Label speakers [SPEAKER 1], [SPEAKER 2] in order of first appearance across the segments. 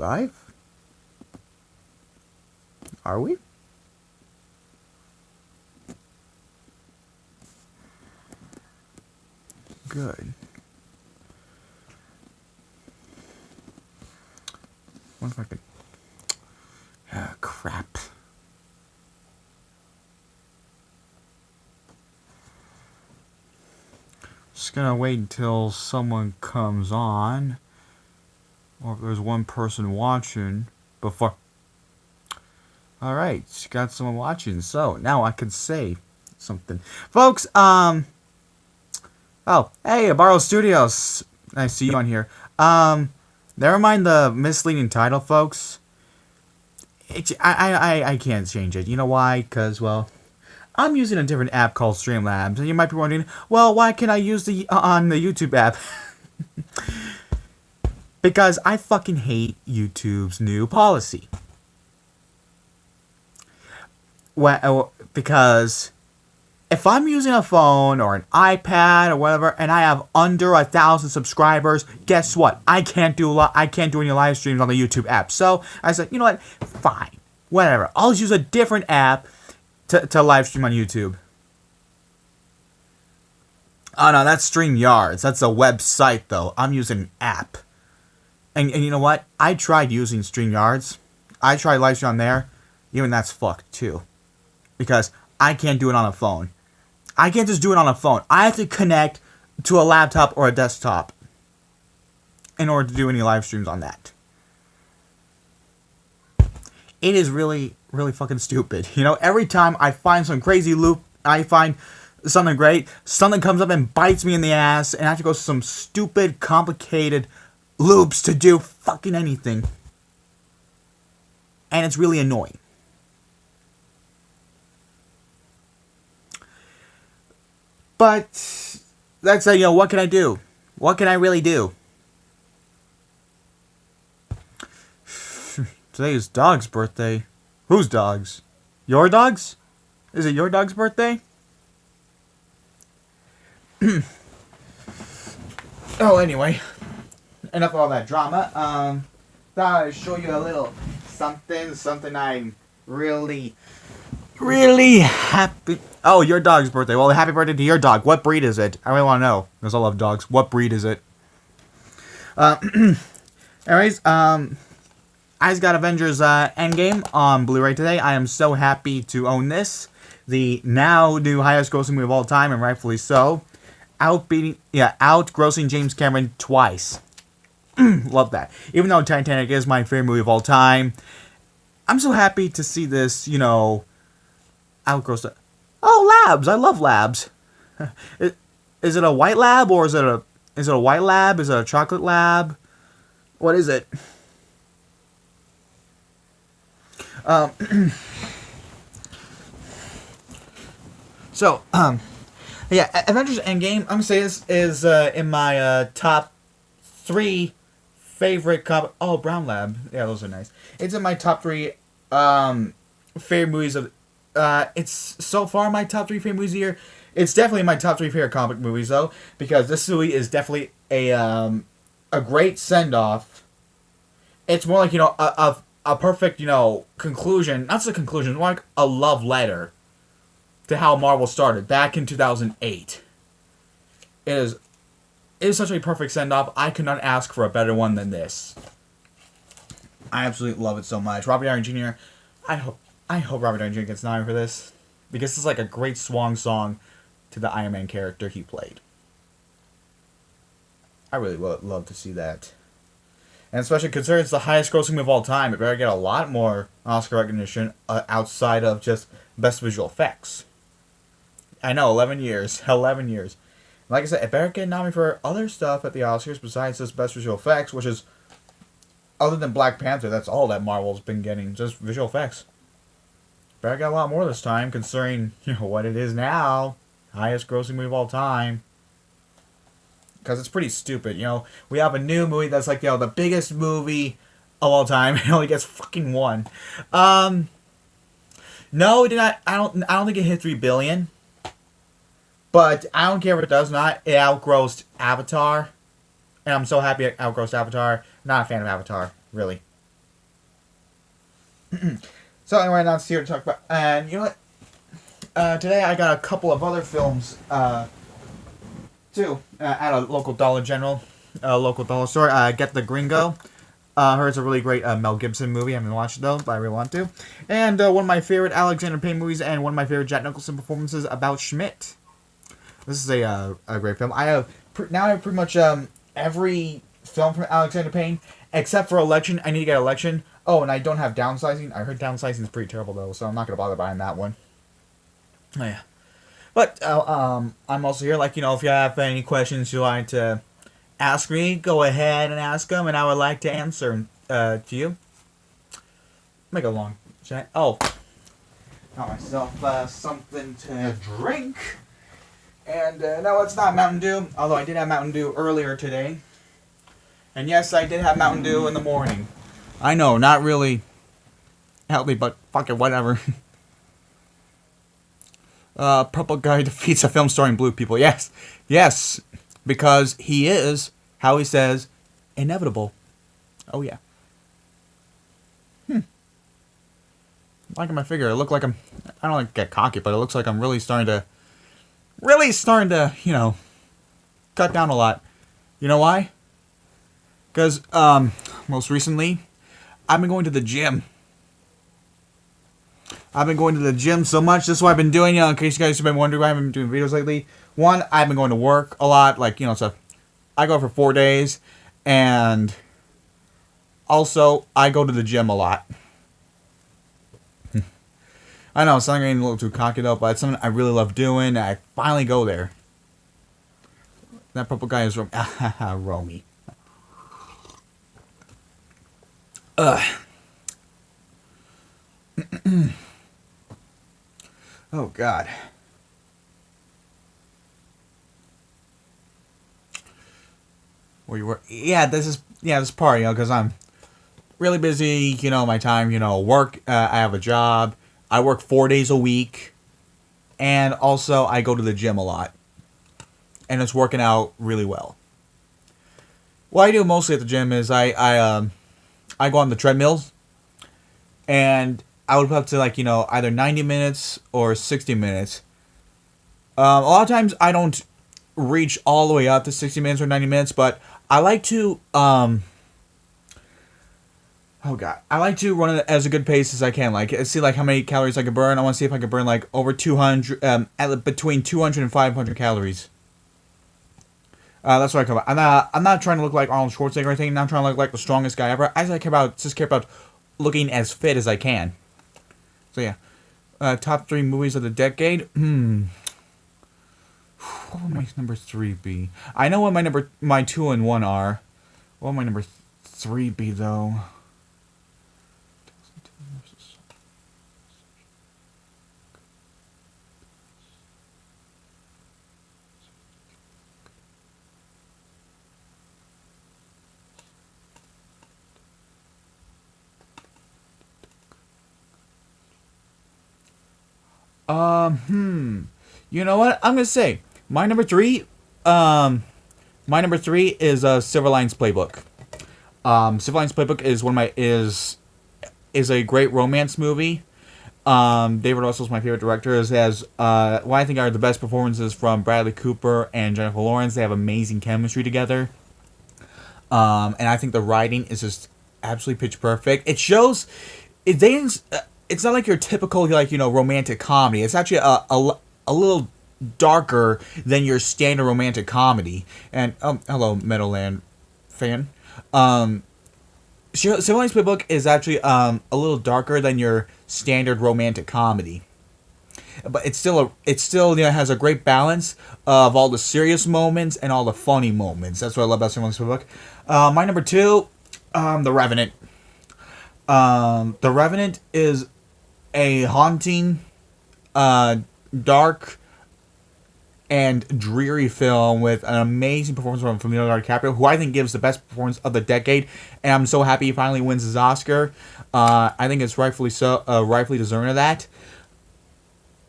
[SPEAKER 1] live? Are we? Good. What if I could... Ah, crap. Just gonna wait until someone comes on. Or if there's one person watching before... Alright, got someone watching, so now I can say something. Folks, oh, hey, Barrow Studios. I see you on here. Never mind the misleading title, folks. I can't change it. You know why? Because, well, I'm using a different app called Streamlabs, and you might be wondering, well, why can't I use the on the YouTube app? Because I fucking hate YouTube's new policy. Well, because if I'm using a phone or an iPad or whatever, and I have under 1,000 subscribers, guess what? I can't do any live streams on the YouTube app. So I said, you know what? Fine, whatever. I'll just use a different app to live stream on YouTube. Oh no, that's StreamYards. That's a website though. I'm using an app. And you know what? I tried using StreamYards. I tried live stream on there. Even that's fucked too. Because I can't do it on a phone. I can't just do it on a phone. I have to connect to a laptop or a desktop in order to do any live streams on that. It is really, really fucking stupid. You know, every time I find some crazy loop, I find something great, something comes up and bites me in the ass, and I have to go through some stupid, complicated loops to do fucking anything. And it's really annoying. But that's you know, what can I do? What can I really do? Today is dog's birthday. Whose dog's? Your dog's? Is it your dog's birthday? Oh, anyway. Enough of all that drama. Thought I'd show you a little something I'm really happy. Oh, your dog's birthday. Well, happy birthday to your dog. What breed is it? I really want to know, because I love dogs. What breed is it? Anyways, I just got Avengers Endgame on Blu-ray today. I am so happy to own this. The now new highest grossing movie of all time, and rightfully so. Outgrossing James Cameron twice. Love that. Even though Titanic is my favorite movie of all time, I'm so happy to see this, you know, outgross it. Oh, labs! I love labs. Is it a white lab or is it a white lab? Is it a chocolate lab? What is it? So, yeah, Avengers Endgame, I'm gonna say this is in my top 3 favorite comic. Oh, Brown Lab. Yeah, those are nice. It's in my top 3 favorite movies of. It's so far my top 3 favorite movies of the year. It's definitely my top 3 favorite comic movies though, because this movie is definitely a great send off. It's more like, you know, a perfect, you know, conclusion. Not just a conclusion, more like a love letter to how Marvel started back in 2008. It is such a perfect send off. I could not ask for a better one than this. I absolutely love it so much. Robert Downey Jr. I hope Robert Downey Jr. gets nominated for this, because it's like a great swan song to the Iron Man character he played. I really would love to see that. And especially considering it's the highest grossing movie of all time, it better get a lot more Oscar recognition outside of just Best Visual Effects. I know, 11 years. 11 years. Like I said, it better get nominated for other stuff at the Oscars besides just Best Visual Effects, which is, other than Black Panther, that's all that Marvel's been getting, just visual effects. Better get a lot more this time, considering, you know, what it is now. Highest grossing movie of all time. Because it's pretty stupid, you know. We have a new movie that's like, you know, the biggest movie of all time. It only gets fucking 1. No, it did not. I don't think it hit 3 billion. But I don't care if it does not. It outgrossed Avatar. And I'm so happy it outgrossed Avatar. Not a fan of Avatar, really. So anyway, now it's here to talk about. And you know what? Today I got a couple of other films too at a local Dollar General, local dollar store. Get the Gringo. Heard it's a really great Mel Gibson movie. I haven't watched it though, but I really want to. And one of my favorite Alexander Payne movies, and one of my favorite Jack Nicholson performances, About Schmidt. This is a great film. I have pretty much every film from Alexander Payne except for Election. I need to get Election. Oh, and I don't have Downsizing. I heard Downsizing is pretty terrible though, so I'm not gonna bother buying that one. Oh yeah, but I'm also here. Like, if you have any questions you'd like to ask me, go ahead and ask them, and I would like to answer to you. Make a long chat. Oh, got myself something to drink. And no, it's not Mountain Dew, although I did have Mountain Dew earlier today. And yes, I did have Mountain Dew in the morning. I know, not really healthy, but fuck it, whatever. Purple guy defeats a film starring blue people. Yes, yes, because he is, how he says, inevitable. Oh yeah. Liking my figure. It look like I don't like to get cocky, but it looks like I'm really starting to, cut down a lot. You know why? Because, most recently, I've been going to the gym. I've been going to the gym so much. This is what I've been doing, in case you guys have been wondering why I haven't been doing videos lately. One, I've been going to work a lot. So I go for 4 days. And also, I go to the gym a lot. I know, it's not getting a little too cocky though, but it's something I really love doing. I finally go there. That purple guy is Romy. Oh God. Where you were? Yeah, this part, because I'm really busy. My time. Work. I have a job. I work 4 days a week, and also I go to the gym a lot, and it's working out really well. What I do mostly at the gym is I go on the treadmills, and I would put up to either 90 minutes or 60 minutes. A lot of times I don't reach all the way up to 60 minutes or 90 minutes, but I like to I like to run it as a good pace as I can. See how many calories I can burn. I want to see if I can burn over 200, between 200 and 500 calories. That's what I care about. I'm not trying to look like Arnold Schwarzenegger or anything. I'm not trying to look like the strongest guy ever. I just care about looking as fit as I can. So yeah, top 3 movies of the decade. What would my number 3 be? I know what my 2 and 1 are. What would my number 3 be though? You know what? I'm gonna say my number 3. My number 3 is Silverline's Playbook. Silverline's Playbook is a great romance movie. David Russell's my favorite director. It has what I think are the best performances from Bradley Cooper and Jennifer Lawrence. They have amazing chemistry together. And I think the writing is just absolutely pitch perfect. It shows it's not like your typical romantic comedy. It's actually a little darker than your standard romantic comedy. And hello, Meadowland fan. Silverline's Playbook is actually a little darker than your standard romantic comedy. But it still has a great balance of all the serious moments and all the funny moments. That's what I love about Silverline's Playbook. My number 2, The Revenant. The Revenant is a haunting, dark, and dreary film with an amazing performance from Leonardo DiCaprio, who I think gives the best performance of the decade, and I'm so happy he finally wins his Oscar. I think it's rightfully deserving of that.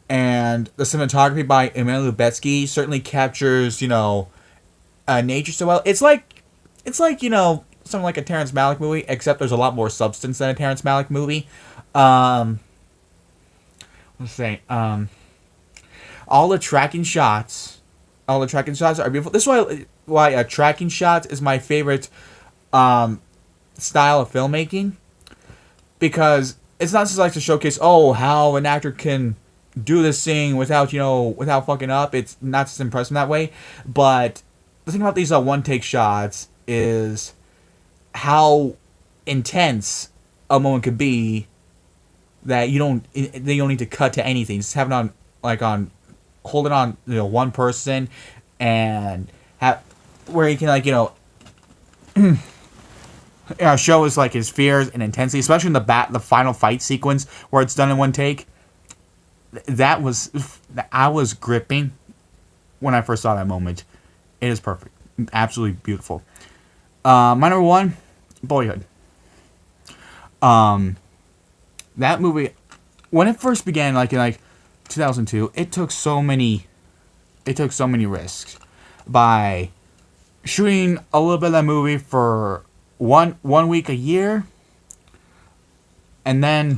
[SPEAKER 1] And the cinematography by Emmanuel Lubezki certainly captures, nature so well. It's like something like a Terrence Malick movie, except there's a lot more substance than a Terrence Malick movie. Um, let's say, all the tracking shots, all the tracking shots are beautiful. This is why tracking shots is my favorite style of filmmaking, because it's not just like to showcase how an actor can do this thing without without fucking up. It's not just impressive that way, but the thing about these one take shots is how intense a moment could be that they don't need to cut to anything. Just have it on hold it on one person and have where you can show his fears and intensity, especially in the final fight sequence where it's done in one take. I was gripping when I first saw that moment. It is perfect, absolutely beautiful. My number one, Boyhood. That movie, when it first began, in 2002, it took so many risks by shooting a little bit of that movie for one week a year, and then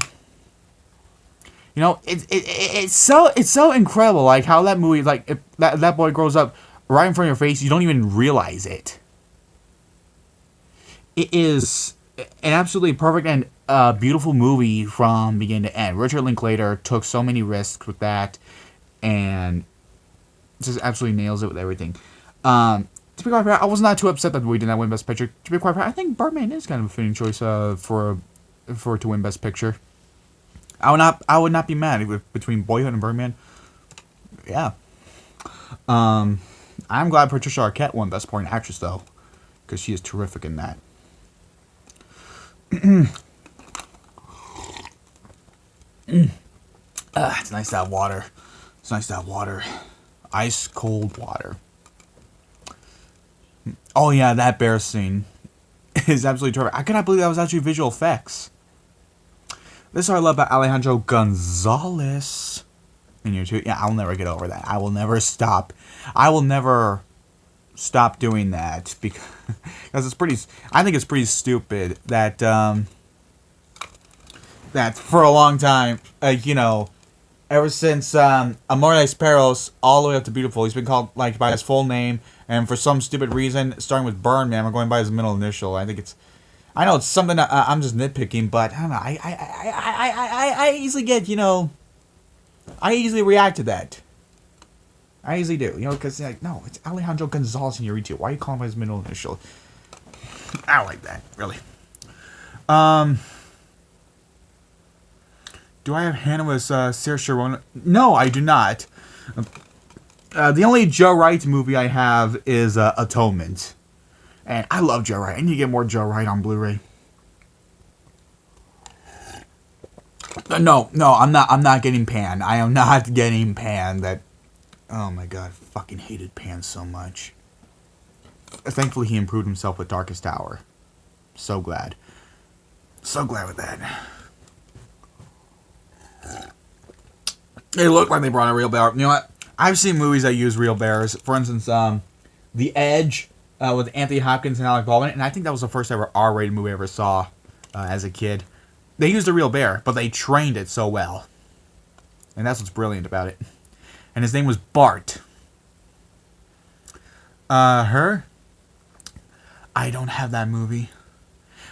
[SPEAKER 1] it's so incredible how that movie that boy grows up right in front of your face. You don't even realize it. It is an absolutely perfect and beautiful movie from beginning to end. Richard Linklater took so many risks with that, and just absolutely nails it with everything. To be quite fair, I was not too upset that we did not win Best Picture. To be quite fair, I think Birdman is kind of a fitting choice for it to win Best Picture. I would not be mad between Boyhood and Birdman. Yeah. I'm glad Patricia Arquette won Best Supporting Actress though, because she is terrific in that. It's nice to have water. It's nice to have water. Ice cold water. Oh yeah, that bear scene is absolutely terrific. I cannot believe that was actually visual effects. This is what I love about Alejandro Gonzalez. In year two, yeah, I'll never get over that. I will never stop. I will never stop doing that because it's pretty. I think it's pretty stupid that that for a long time, ever since Amores Perros all the way up to Beautiful, he's been called by his full name, and for some stupid reason, starting with Birdman, we're going by his middle initial. I know it's something that I'm just nitpicking, but I don't know. I easily get I easily react to that. I easily do, because no, it's Alejandro Gonzalez Iñárritu. Why are you calling him his middle initial? I don't like that, really. Do I have Hannah with Saoirse Ronan? No, I do not. The only Joe Wright movie I have is Atonement. And I love Joe Wright. I need to get more Joe Wright on Blu-ray. No, I'm not getting Pan. I am not getting Pan. Oh my god, I fucking hated Pan so much. Thankfully, he improved himself with Darkest Hour. So glad. So glad with that. It looked like they brought a real bear. You know what? I've seen movies that use real bears. For instance, The Edge with Anthony Hopkins and Alec Baldwin, and I think that was the first ever R-rated movie I ever saw as a kid. They used a real bear, but they trained it so well. And that's what's brilliant about it. And his name was Bart. Her? I don't have that movie.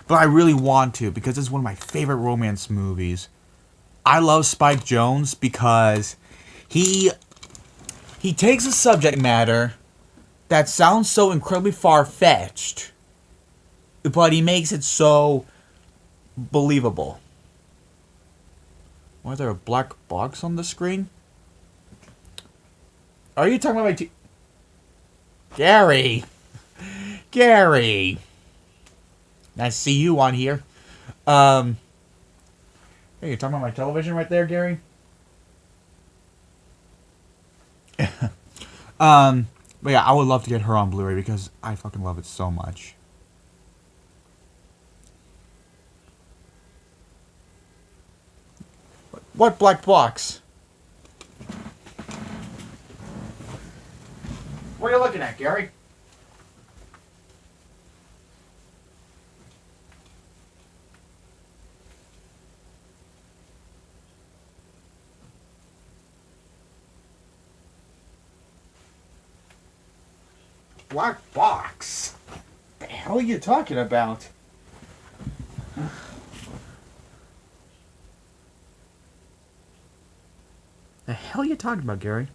[SPEAKER 1] But I really want to, because it's one of my favorite romance movies. I love Spike Jonze because he takes a subject matter that sounds so incredibly far-fetched, but he makes it so believable. Why is there a black box on the screen? Are you talking about my Gary? Gary! I see you on here. Hey, you're talking about my television right there, Gary? But yeah, I would love to get her on Blu-ray because I fucking love it so much. What black box? What are you looking at, Gary? Black box? What the hell are you talking about? The hell are you talking about, Gary?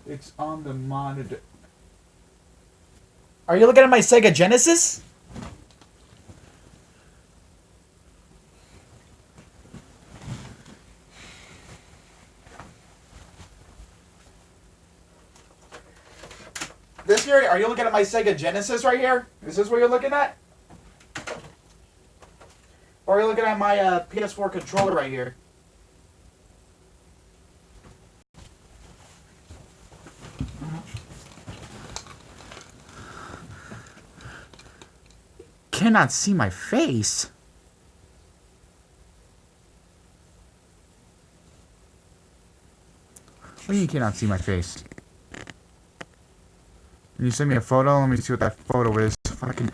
[SPEAKER 1] It's on the monitor. Are you looking at my Sega Genesis? This here, are you looking at my Sega Genesis right here? Is this what you're looking at? Or are you looking at my PS4 controller right here? Cannot see my face. What do you mean you cannot see my face? Can you send me a photo? Let me see what that photo is. Fucking.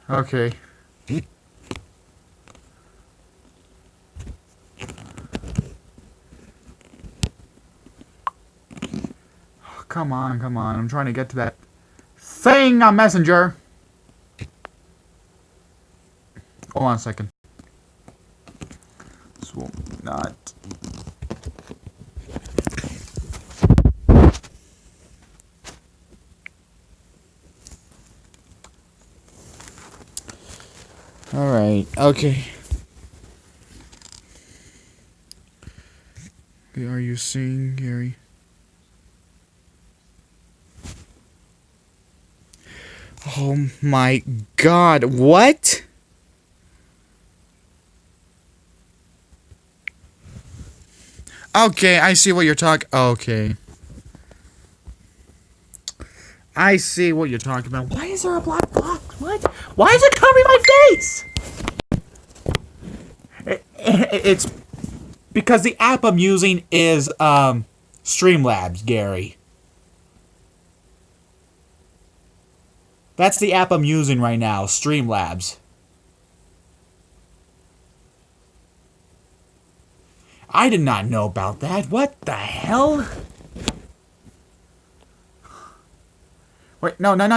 [SPEAKER 1] Okay. Come on, come on. I'm trying to get to that thing on Messenger. Hold on a second. This will not. Alright, okay. Are you seeing, Gary? Oh my god, what? Okay, I see what you're talking. Okay. I see what you're talking about. Why is there a black box? What? Why is it covering my face? It's because the app I'm using is Streamlabs, Gary. That's the app I'm using right now, Streamlabs. I did not know about that. What the hell? Wait, no. No.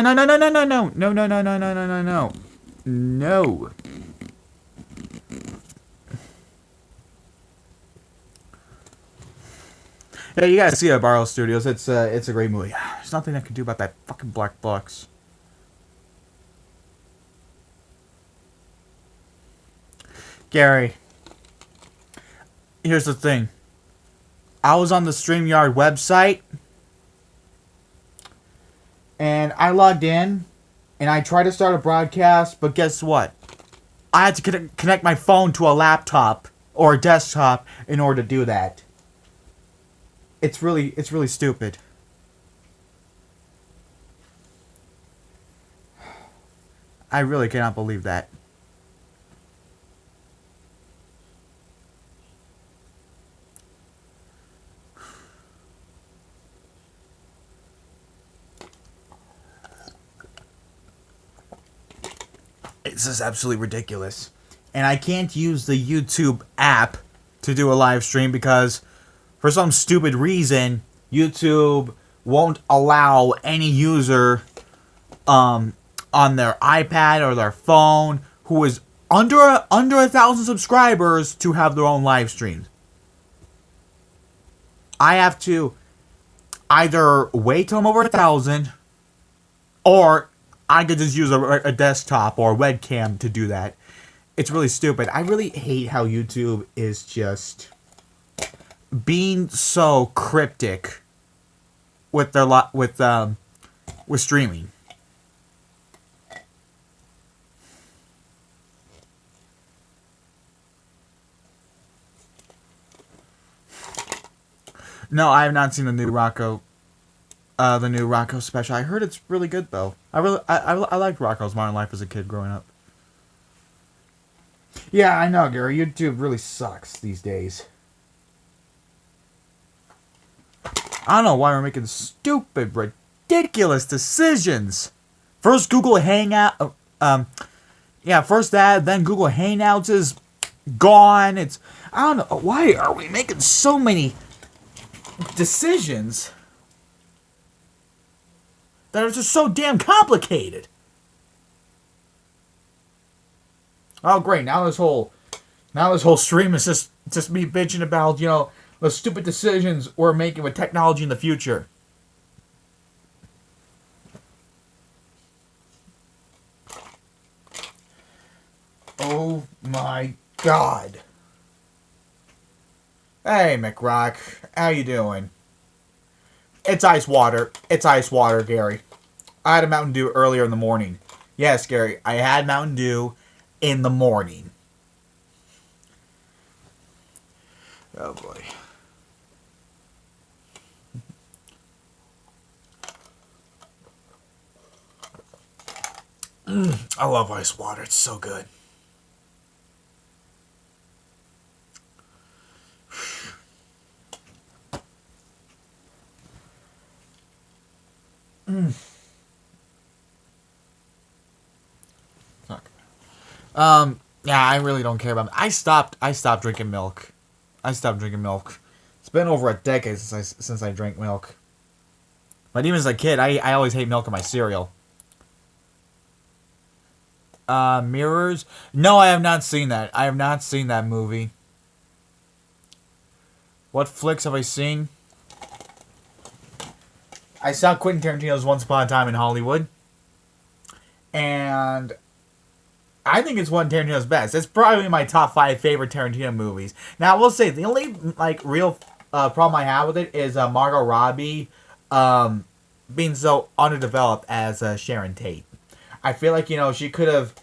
[SPEAKER 1] Yeah, you gotta see it at Barlow Studios. It's a great movie. There's nothing I can do about that fucking black box. Gary, here's the thing. I was on the StreamYard website, and I logged in, and I tried to start a broadcast, but guess what? I had to connect my phone to a laptop or a desktop in order to do that. It's really stupid. I really cannot believe that. This is absolutely ridiculous. And I can't use the YouTube app to do a live stream because for some stupid reason, YouTube won't allow any user on their iPad or their phone who is under 1,000 subscribers to have their own live streams. I have to either wait till I'm over 1,000 or I could just use a desktop or a webcam to do that. It's really stupid. I really hate how YouTube is just being so cryptic with their with streaming. No, I have not seen the new Rocco special. I heard it's really good though. I liked Rocco's Modern Life as a kid growing up. Yeah, I know, Gary. YouTube really sucks these days. I don't know why we're making stupid, ridiculous decisions. First Google Hangout, first that, then Google Hangouts is gone. It's, I don't know, why are we making so many decisions that are just so damn complicated? Oh great, now this whole stream is just me bitching about, the stupid decisions we're making with technology in the future. Oh my god. Hey McRock, how you doing? It's ice water. It's ice water, Gary. I had a Mountain Dew earlier in the morning. Yes, Gary, I had Mountain Dew in the morning. Oh boy. I love ice water. It's so good. Yeah, I really don't care about. I stopped drinking milk. It's been over a decade since I drank milk. But even as a kid, I always hate milk in my cereal. Mirrors? No, I have not seen that. I have not seen that movie. What flicks have I seen? I saw Quentin Tarantino's Once Upon a Time in Hollywood. And I think it's one of Tarantino's best. It's probably my top 5 favorite Tarantino movies. Now, I will say, the only, real problem I have with it is Margot Robbie being so underdeveloped as Sharon Tate. I feel like, she could have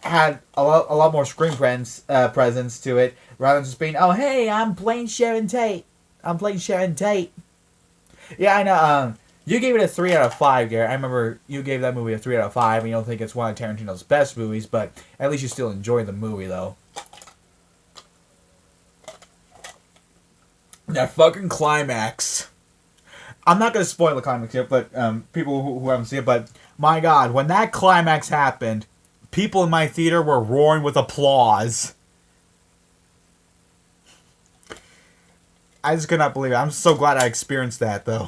[SPEAKER 1] had a lot more screen presence to it, rather than just being, oh, hey, I'm playing Sharon Tate. Yeah, I know. You gave it a 3 out of 5, Gary. I remember you gave that movie a 3 out of 5, and you don't think it's one of Tarantino's best movies, but at least you still enjoy the movie, though. That fucking climax. I'm not going to spoil the climax here, but people who haven't seen it, but my god, when that climax happened, people in my theater were roaring with applause. I just could not believe it. I'm so glad I experienced that, though.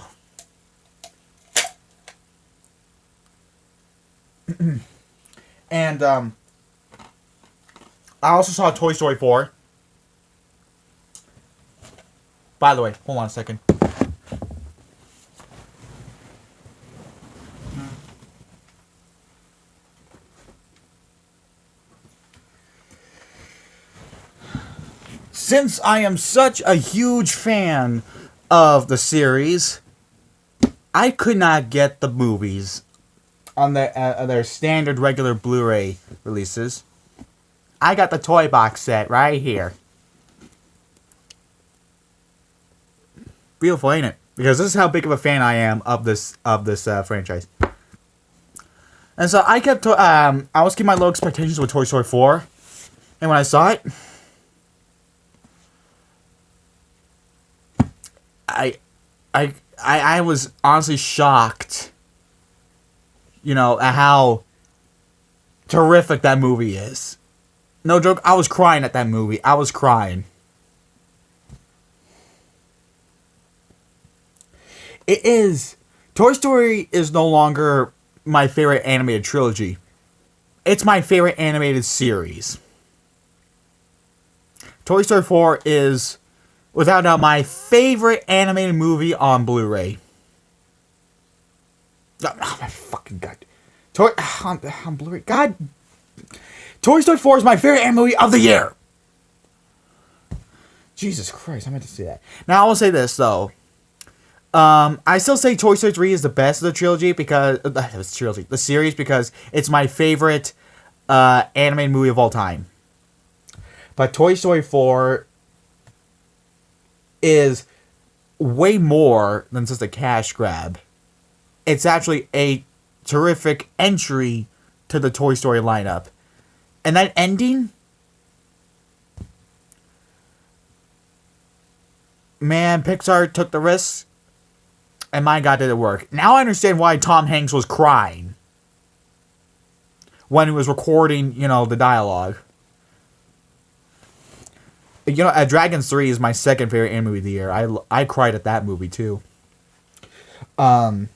[SPEAKER 1] And I also saw Toy Story 4. By the way, hold on a second. Since I am such a huge fan of the series, I could not get the movies on their standard regular Blu-ray releases. I got the toy box set right here. Beautiful, ain't it? Because this is how big of a fan I am of this franchise. And so I kept I was keeping my low expectations with Toy Story 4, and when I saw it, I was honestly shocked, at how terrific that movie is. No joke, I was crying at that movie. I was crying. It is. Toy Story is no longer my favorite animated trilogy. It's my favorite animated series. Toy Story 4 is, without doubt, my favorite animated movie on Blu-ray. Oh my fucking god. On Blu-ray. God. Toy Story 4 is my favorite animated movie of the year. Jesus Christ, I meant to say that. Now, I will say this, though. I still say Toy Story 3 is the best of the trilogy because... the series, because it's my favorite animated movie of all time. But Toy Story 4 is way more than just a cash grab. It's actually a terrific entry to the Toy Story lineup. And that ending... Man, Pixar took the risk. And my god, did it work. Now I understand why Tom Hanks was crying when he was recording, the dialogue. You know, Dragons 3 is my second favorite anime movie of the year. I cried at that movie too. But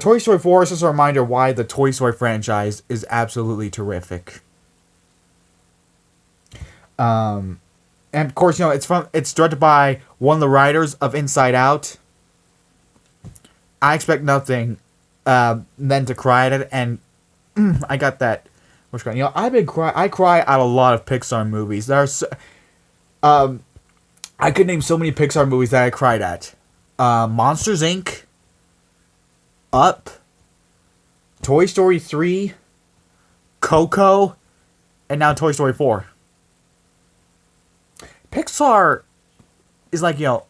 [SPEAKER 1] Toy Story 4 is just a reminder why the Toy Story franchise is absolutely terrific. And of course, you know, it's directed by one of the writers of Inside Out. I expect nothing than to cry at it, and I got that. You know, I cry at a lot of Pixar movies. I could name so many Pixar movies that I cried at. Monsters Inc., Up, Toy Story 3, Coco, and now Toy Story 4. Pixar is like, you know,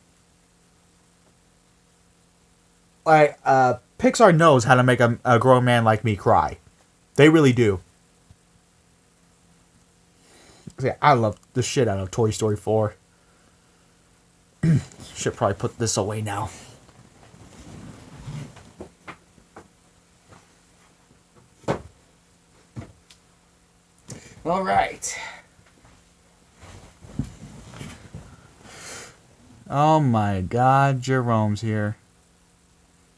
[SPEAKER 1] Pixar knows how to make a grown man like me cry. They really do. Yeah, I love the shit out of Toy Story 4. Should probably put this away now. All right. Oh my God, Jerome's here.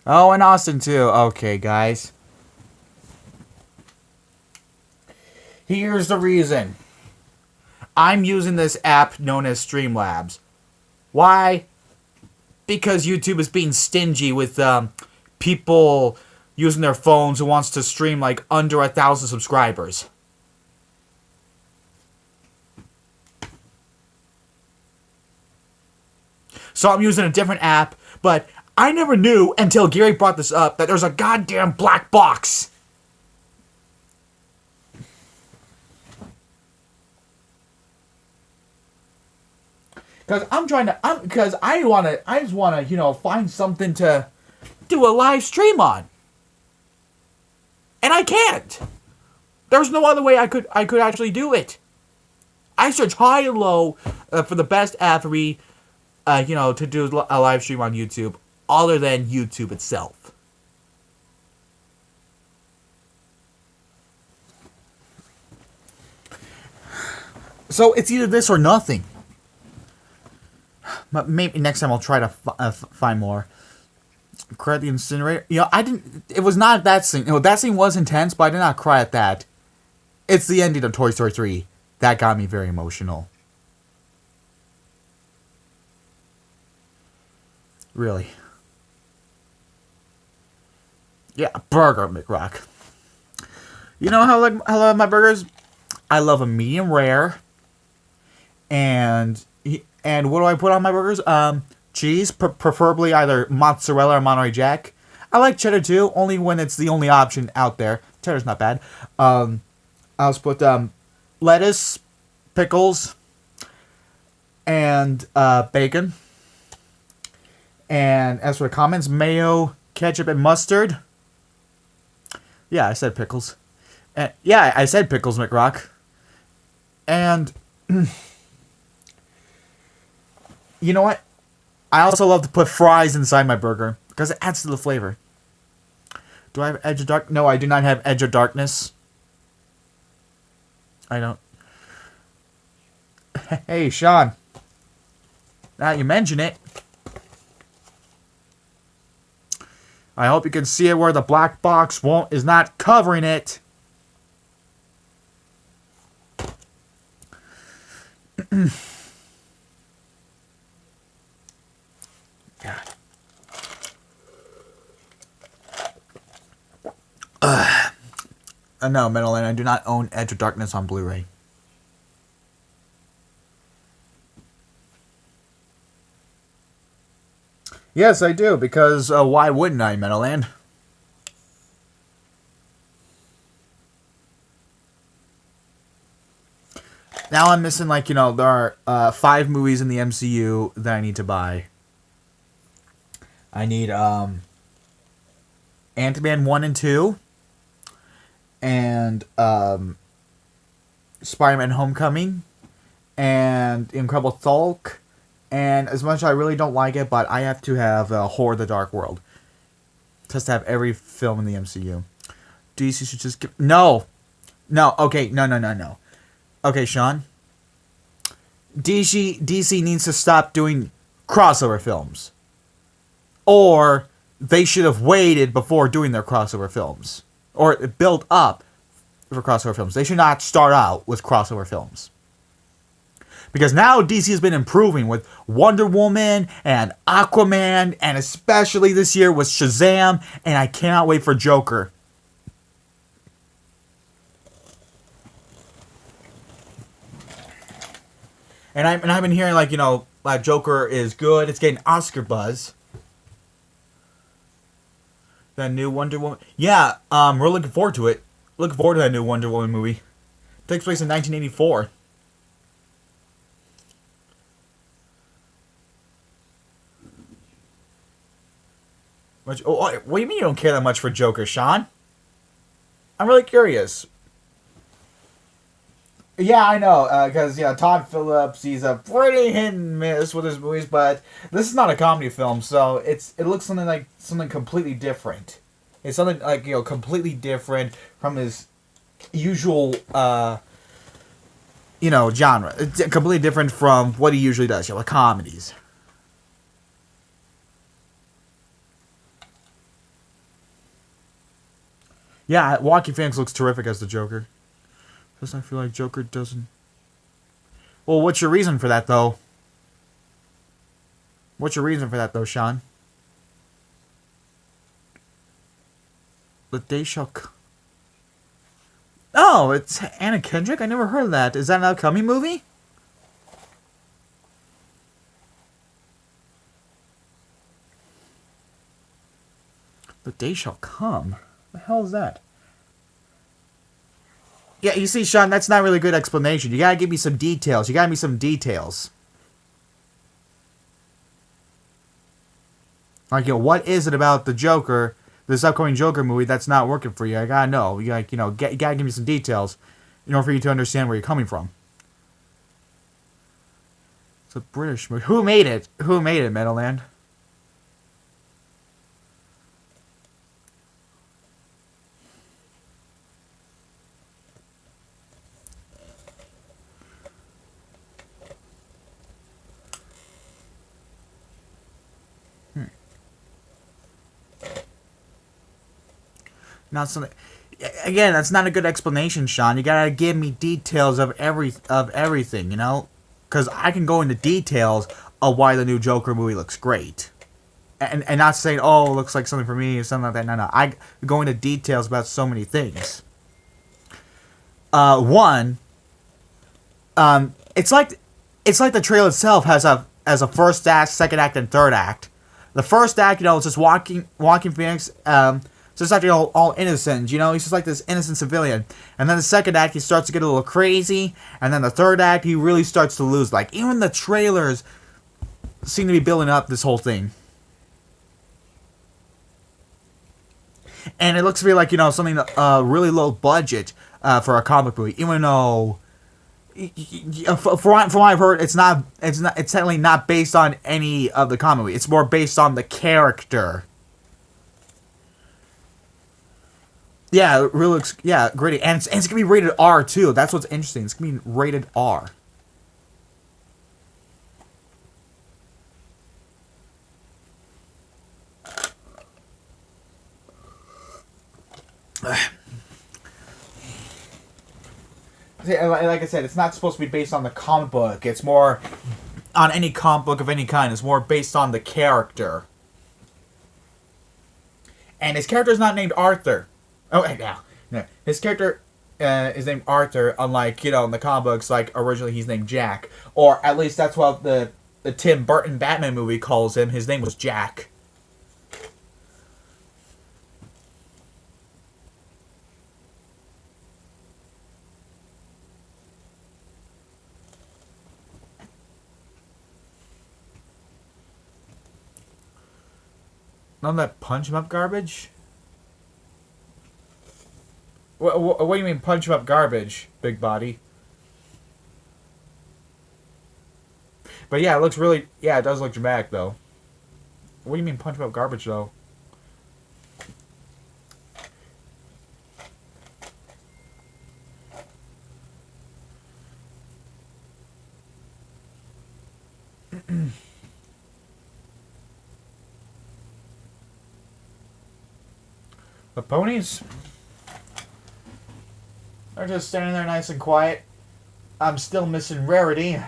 [SPEAKER 1] Oh, and Austin too. Okay, guys. Here's the reason. I'm using this app known as Streamlabs. Why? Because YouTube is being stingy with people using their phones who wants to stream like under 1,000 subscribers. So I'm using a different app, but I never knew until Gary brought this up that there's a goddamn black box. Because I just want to, you know, find something to do a live stream on. And I can't. There's no other way I could actually do it. I search high and low for the best app for me, you know, to do a live stream on YouTube, other than YouTube itself. So it's either this or nothing. But maybe next time I'll try to find more. Cry at the incinerator. You know, I didn't. It was not that scene. You know, that scene was intense, but I did not cry at that. It's the ending of Toy Story 3 that got me very emotional. Really. Yeah, burger McRock. You know how I love my burgers? I love a medium rare. And what do I put on my burgers? Cheese, preferably either mozzarella or Monterey Jack. I like cheddar too, only when it's the only option out there. Cheddar's not bad. I also put lettuce, pickles, and bacon. And as for the comments, mayo, ketchup, and mustard. Yeah, I said pickles. Yeah, I said pickles, McRock. And you know what? I also love to put fries inside my burger because it adds to the flavor. Do I have Edge of Dark? No, I do not have Edge of Darkness. I don't. Hey, Sean. Now you mention it. I hope you can see it where the black box is not covering it. God. No, Metal Land, I do not own Edge of Darkness on Blu-ray. Yes, I do, because why wouldn't I, Metal Land? Now I'm missing, like, you know, there are 5 movies in the MCU that I need to buy. I need Ant-Man 1 and 2, and Spider-Man Homecoming, and Incredible Hulk, and as much as I really don't like it, but I have to have Horror of the Dark World. Just to have every film in the MCU. DC should just give... No! No, okay, no. Okay, Sean. DC needs to stop doing crossover films, or they should have waited before doing their crossover films, or build up for crossover films. They should not start out with crossover films. Because now DC has been improving with Wonder Woman and Aquaman, and especially this year with Shazam, and I cannot wait for Joker. And I've been hearing, like, Joker is good. It's getting Oscar buzz. That new Wonder Woman. Yeah, we're looking forward to it. Looking forward to that new Wonder Woman movie. It takes place in 1984. What do you mean you don't care that much for Joker, Sean? I'm really curious. Yeah, I know, because Todd Phillips, he's a pretty hit and miss with his movies, but this is not a comedy film, so it looks something completely different. It's something like completely different from his usual genre. It's completely different from what he usually does, like comedies. Yeah, Joaquin Phoenix looks terrific as the Joker. Doesn't I feel like Joker doesn't? Well, what's your reason for that, though? What's your reason for that, though, Sean? The Day Shall Come. Oh, it's Anna Kendrick? I never heard of that. Is that an upcoming movie? The Day Shall Come? What the hell is that? Yeah, you see, Sean, that's not really a good explanation. You gotta give me some details. You gotta give me some details. Like, what is it about the Joker, this upcoming Joker movie, that's not working for you? I gotta know. You gotta give me some details in order for you to understand where you're coming from. It's a British movie. Who made it? Who made it, Meadowland? Not something. Again, that's not a good explanation, Sean. You gotta give me details of everything, because I can go into details of why the new Joker movie looks great, and not saying, oh, it looks like something for me or something like that. No, I go into details about so many things. One, it's like the trailer itself has a first act, second act, and third act. The first act, it's just Joaquin Phoenix. Just acting all innocent, he's just like this innocent civilian. And then the second act, he starts to get a little crazy. And then the third act, he really starts to lose. Like, even the trailers seem to be building up this whole thing. And it looks to be like, something really low budget for a comic movie. Even though, from what I've heard, it's technically not based on any of the comic movie. It's more based on the character. Yeah, it really looks great, and it's gonna be rated R too. That's what's interesting. It's gonna be rated R. Like I said, it's not supposed to be based on the comic book. It's more on any comic book of any kind. It's more based on the character, and his character is not named Arthur. Oh, no. His character is named Arthur, unlike, in the comic books, like, originally he's named Jack. Or, at least that's what the Tim Burton Batman movie calls him. His name was Jack. None of that punch 'em up garbage? What do you mean punch him up garbage, big body? But yeah, it looks really... Yeah, it does look dramatic, though. What do you mean punch him up garbage, though? The ponies, they're just standing there nice and quiet. I'm still missing Rarity.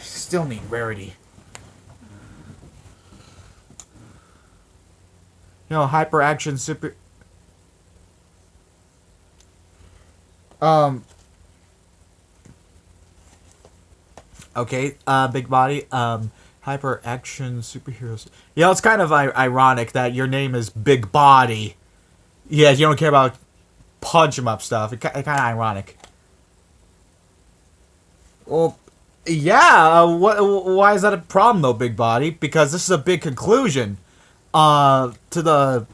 [SPEAKER 1] Still need Rarity. You know, hyper action super. Okay. Big body. Hyper action superheroes. You know, it's kind of ironic that your name is Big Body. Yeah, you don't care about punch 'em up stuff. It's kind of ironic. Well, yeah. Why is that a problem though, Big Body? Because this is a big conclusion. To the.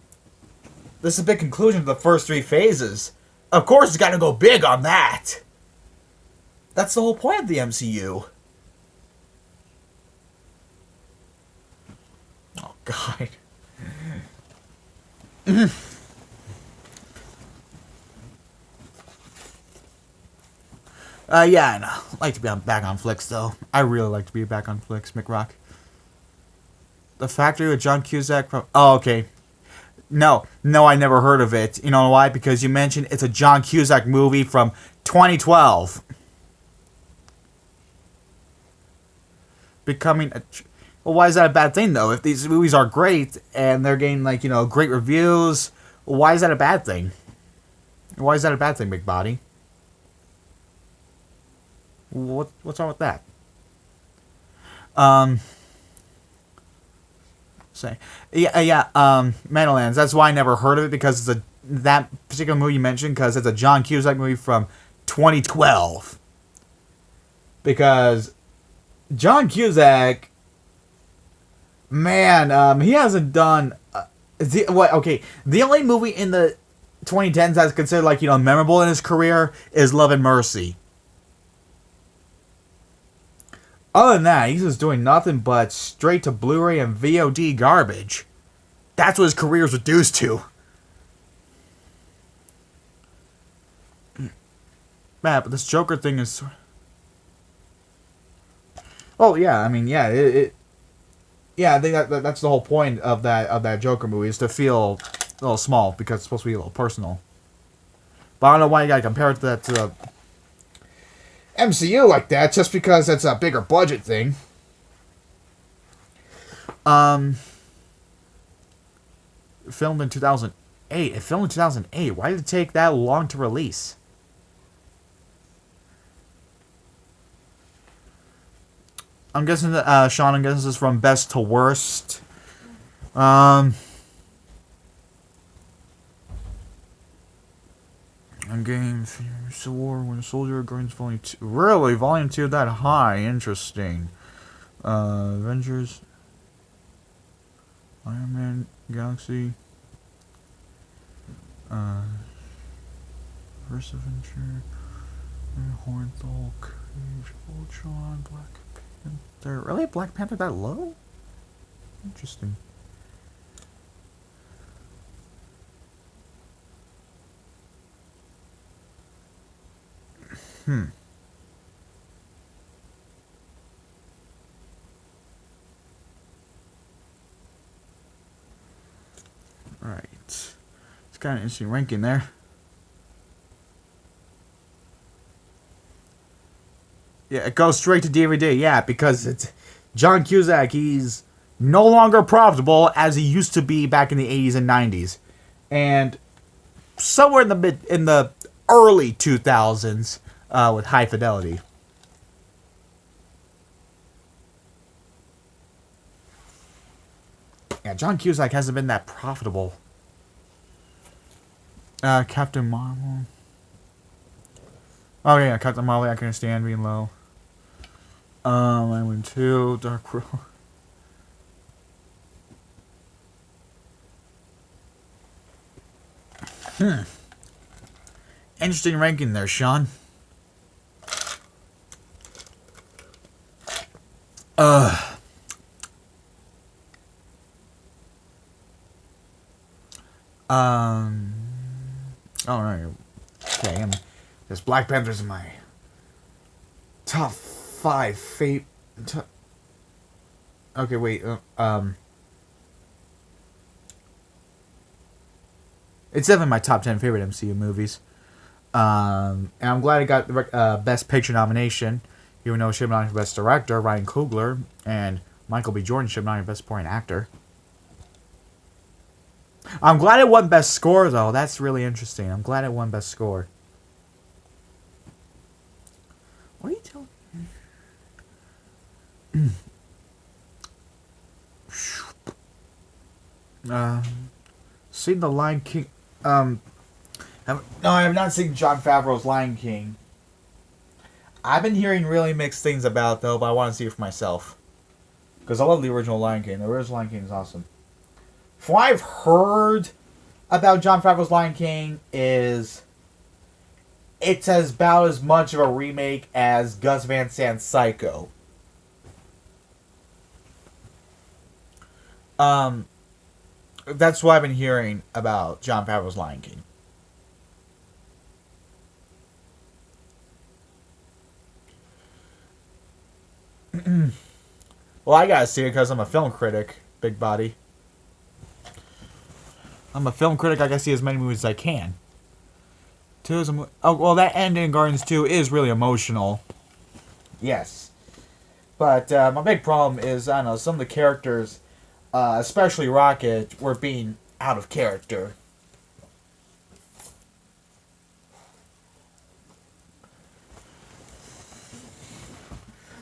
[SPEAKER 1] This is a big conclusion to the first three phases. Of course, it's got to go big on that. That's the whole point of the MCU. Oh God. Yeah, I know. I like to be back on Flicks, though. I really like to be back on Flicks, McRock. The Factory with John Cusack from... Oh, okay. No, I never heard of it. You know why? Because you mentioned it's a John Cusack movie from 2012. Becoming a... Well, why is that a bad thing, though? If these movies are great and they're getting, like, you know, great reviews, why is that a bad thing? Why is that a bad thing, Big Body? What's wrong with that? Say, yeah. Meadowlands. That's why I never heard of it, because it's that particular movie you mentioned, because it's a John Cusack movie from 2012. Because John Cusack, man, he hasn't done the only movie in the 2010s that's considered, like, you know, memorable in his career is Love and Mercy. Other than that, he's just doing nothing but straight to Blu-ray and VOD garbage. That's what his career's reduced to. Man, but this Joker thing is... Oh, yeah, I mean, yeah, yeah, I think that's the whole point of that Joker movie, is to feel a little small, because it's supposed to be a little personal. But I don't know why you gotta compare it to the MCU like that, just because it's a bigger budget thing. Filmed in 2008. It filmed in 2008. Why did it take that long to release? I'm guessing that, Sean, I'm guessing this is from best to worst. Game Civil War, Winter Soldier, Guardians Volume 2. Really? Volume 2 that high? Interesting. Avengers. Iron Man, Galaxy. First Avenger. Hornthal, Cage, Ultron, Black Panther. Really? Black Panther that low? Interesting. Alright. It's kind of interesting ranking there. Yeah, it goes straight to DVD, yeah, because it's John Cusack, he's no longer profitable as he used to be back in the 80s and 90s. And somewhere in the early 2000s, with High Fidelity. Yeah, John Cusack hasn't been that profitable. Captain Marvel. Oh yeah, Captain Marvel, I can understand being low. I went to Dark World. Interesting ranking there, Sean. All right. Okay, this Black Panther's in my Top five okay, wait. It's definitely my top 10 favorite MCU movies. And I'm glad it got the Best Picture nomination, even though it should have been nominated for Best Director, Ryan Coogler, and Michael B. Jordan should have been nominated for Best Supporting Actor. I'm glad it won Best Score, though. That's really interesting. I'm glad it won Best Score. What are you telling me? Seen The Lion King. No, I have not seen Jon Favreau's Lion King. I've been hearing really mixed things about it, though, but I want to see it for myself. Because I love the original Lion King. The original Lion King is awesome. From what I've heard about Jon Favreau's Lion King is it's about as much of a remake as Gus Van Sant's Psycho. That's what I've been hearing about Jon Favreau's Lion King. Well, I gotta see it because I'm a film critic, Big Body. I'm a film critic. I gotta see as many movies as I can. That ending in Guardians 2 is really emotional. Yes. But my big problem is, I don't know, some of the characters, especially Rocket, were being out of character.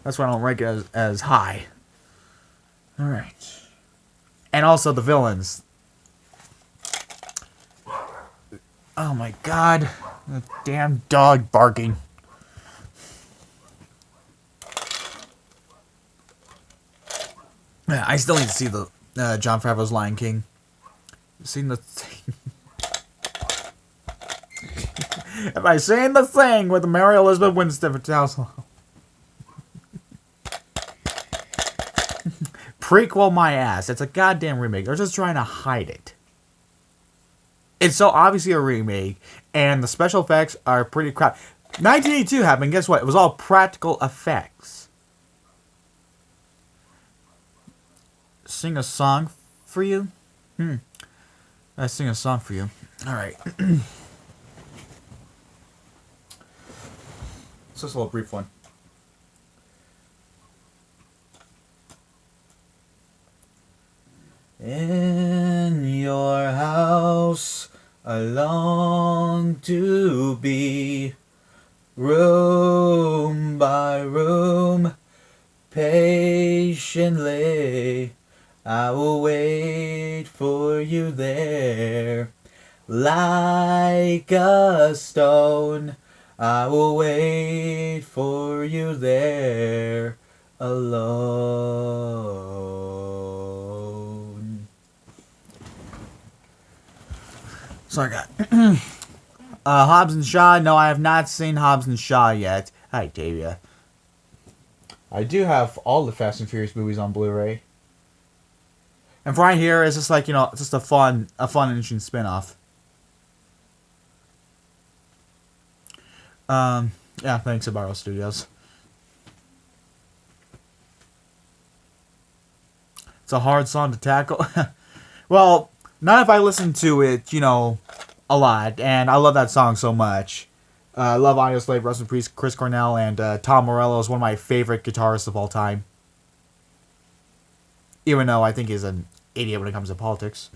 [SPEAKER 1] That's why I don't rank it as high. Alright. And also the villains. Oh my god. The damn dog barking. Yeah, I still need to see the Jon Favreau's Lion King. Seen the thing. Have I seen the thing with Mary Elizabeth Winstead for Towson? Prequel my ass. It's a goddamn remake. They're just trying to hide it. It's so obviously a remake, and the special effects are pretty crap. 1982 happened, guess what? It was all practical effects. Sing a song for you? I sing a song for you. Alright. It's just a little brief one. In your house, I long to be, room by room, patiently, I will wait for you there. Like a stone, I will wait for you there, alone. So I got Hobbs and Shaw. No, I have not seen Hobbs and Shaw yet. Hi, Tavia. I do have all the Fast and Furious movies on Blu-ray. And right here is just like, just a fun and interesting spin-off. Yeah, thanks, Abaro Studios. It's a hard song to tackle. Well, not if I listen to it, a lot. And I love that song so much. I love Audioslave, Rest in Peace, Chris Cornell, and Tom Morello is one of my favorite guitarists of all time. Even though I think he's an idiot when it comes to politics.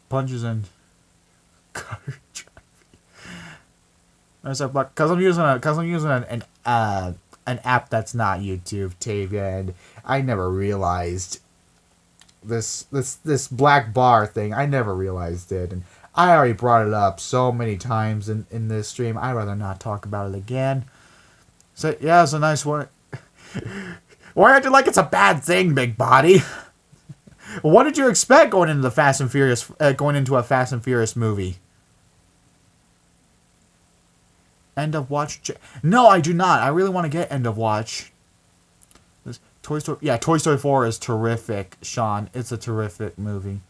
[SPEAKER 1] Punches in car driving. Because I'm using an app that's not YouTube, Tavia, and I never realized this black bar thing. I never realized it, and I already brought it up so many times in this stream. I'd rather not talk about it again. So yeah, it's a nice one. Why aren't you like it's a bad thing, Big Body? What did you expect going into a Fast and Furious movie? End of Watch. No, I do not. I really want to get End of Watch. Toy Story. Yeah, Toy Story 4 is terrific, Sean. It's a terrific movie.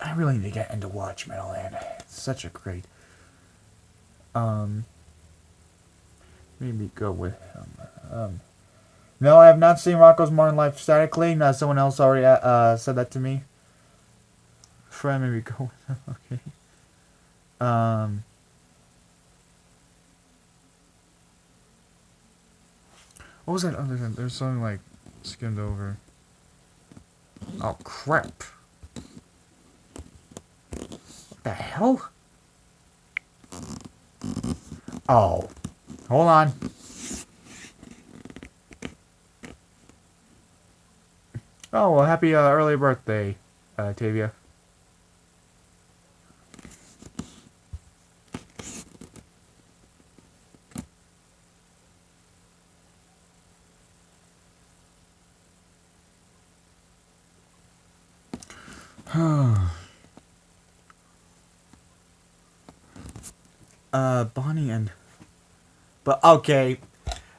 [SPEAKER 1] I really need to get into Watch Metalhead. It's such a great. Um, maybe go with him. No, I have not seen Rocco's Modern Life statically. No, someone else already said that to me. Friend, maybe go with him. Okay. What was that other thing? There's something like skimmed over. Oh crap! What the hell? Oh, hold on. Oh well, happy early birthday, Tavia. Bonnie and... But, okay.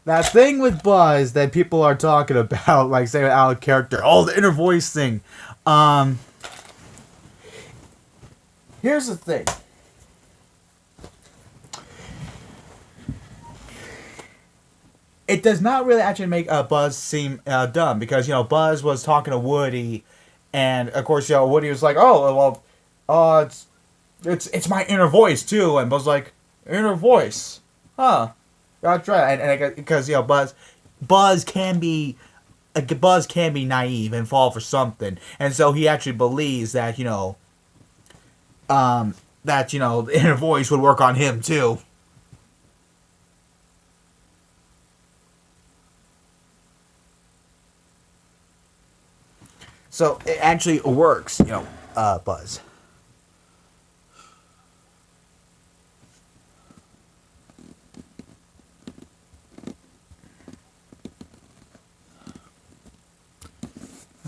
[SPEAKER 1] That thing with Buzz that people are talking about, like, say, out of character. Oh, the inner voice thing. Here's the thing. It does not really actually make Buzz seem dumb. Because, Buzz was talking to Woody. And, of course, Woody was like, oh, well, it's my inner voice, too. And Buzz was like, inner voice? Huh. That's right. And because, Buzz can be naive and fall for something. And so he actually believes that, the inner voice would work on him, too. So it actually works, Buzz.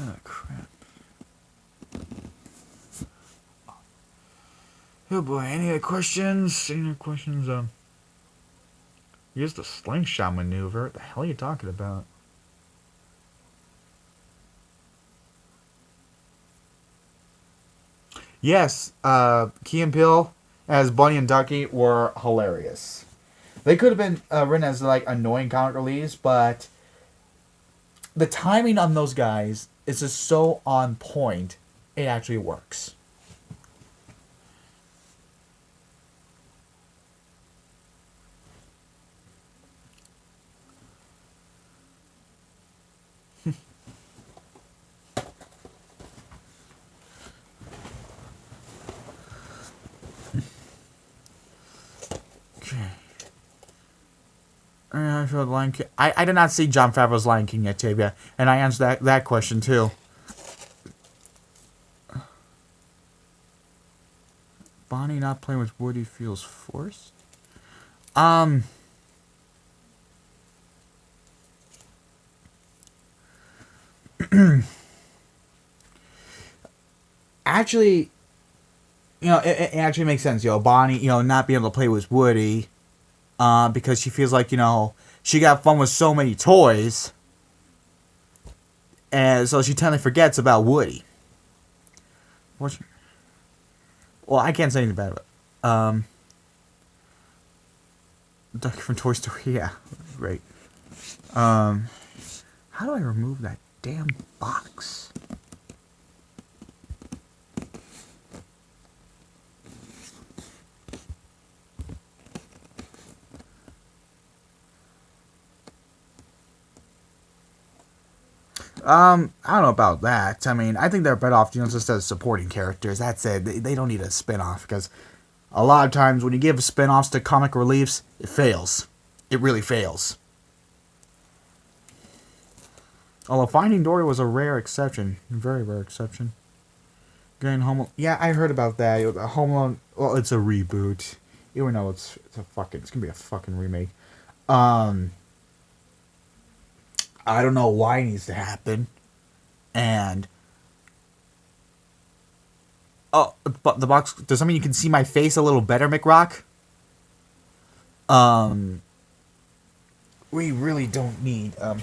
[SPEAKER 1] Oh, crap. Oh boy, any other questions? Here's the slingshot maneuver. What the hell are you talking about? Yes, Key and Peele as Bunny and Ducky were hilarious. They could have been written as like annoying comic reliefs, but the timing on those guys is just so on point. It actually works. I feel Lion King. I did not see Jon Favreau's Lion King yet, Tavia, and I answered that question too. Bonnie not playing with Woody feels forced. Actually, it actually makes sense. Bonnie, not being able to play with Woody. Because she feels like, she got fun with so many toys. And so she totally forgets about Woody. Well, I can't say anything bad about it. Duck from Toy Story, yeah. Great. How do I remove that damn box? I don't know about that. I mean, I think they're better off, just as supporting characters. That said, they don't need a spin-off, because a lot of times when you give spin-offs to comic reliefs, it fails. It really fails. Although Finding Dory was a rare exception. A very rare exception. Getting Home Alone. Yeah, I heard about that. Home Alone, well, it's a reboot. Even though it's gonna be a fucking remake. I don't know why it needs to happen. And oh, but the box. Does that mean you can see my face a little better, McRock? Um, we really don't need. Oh,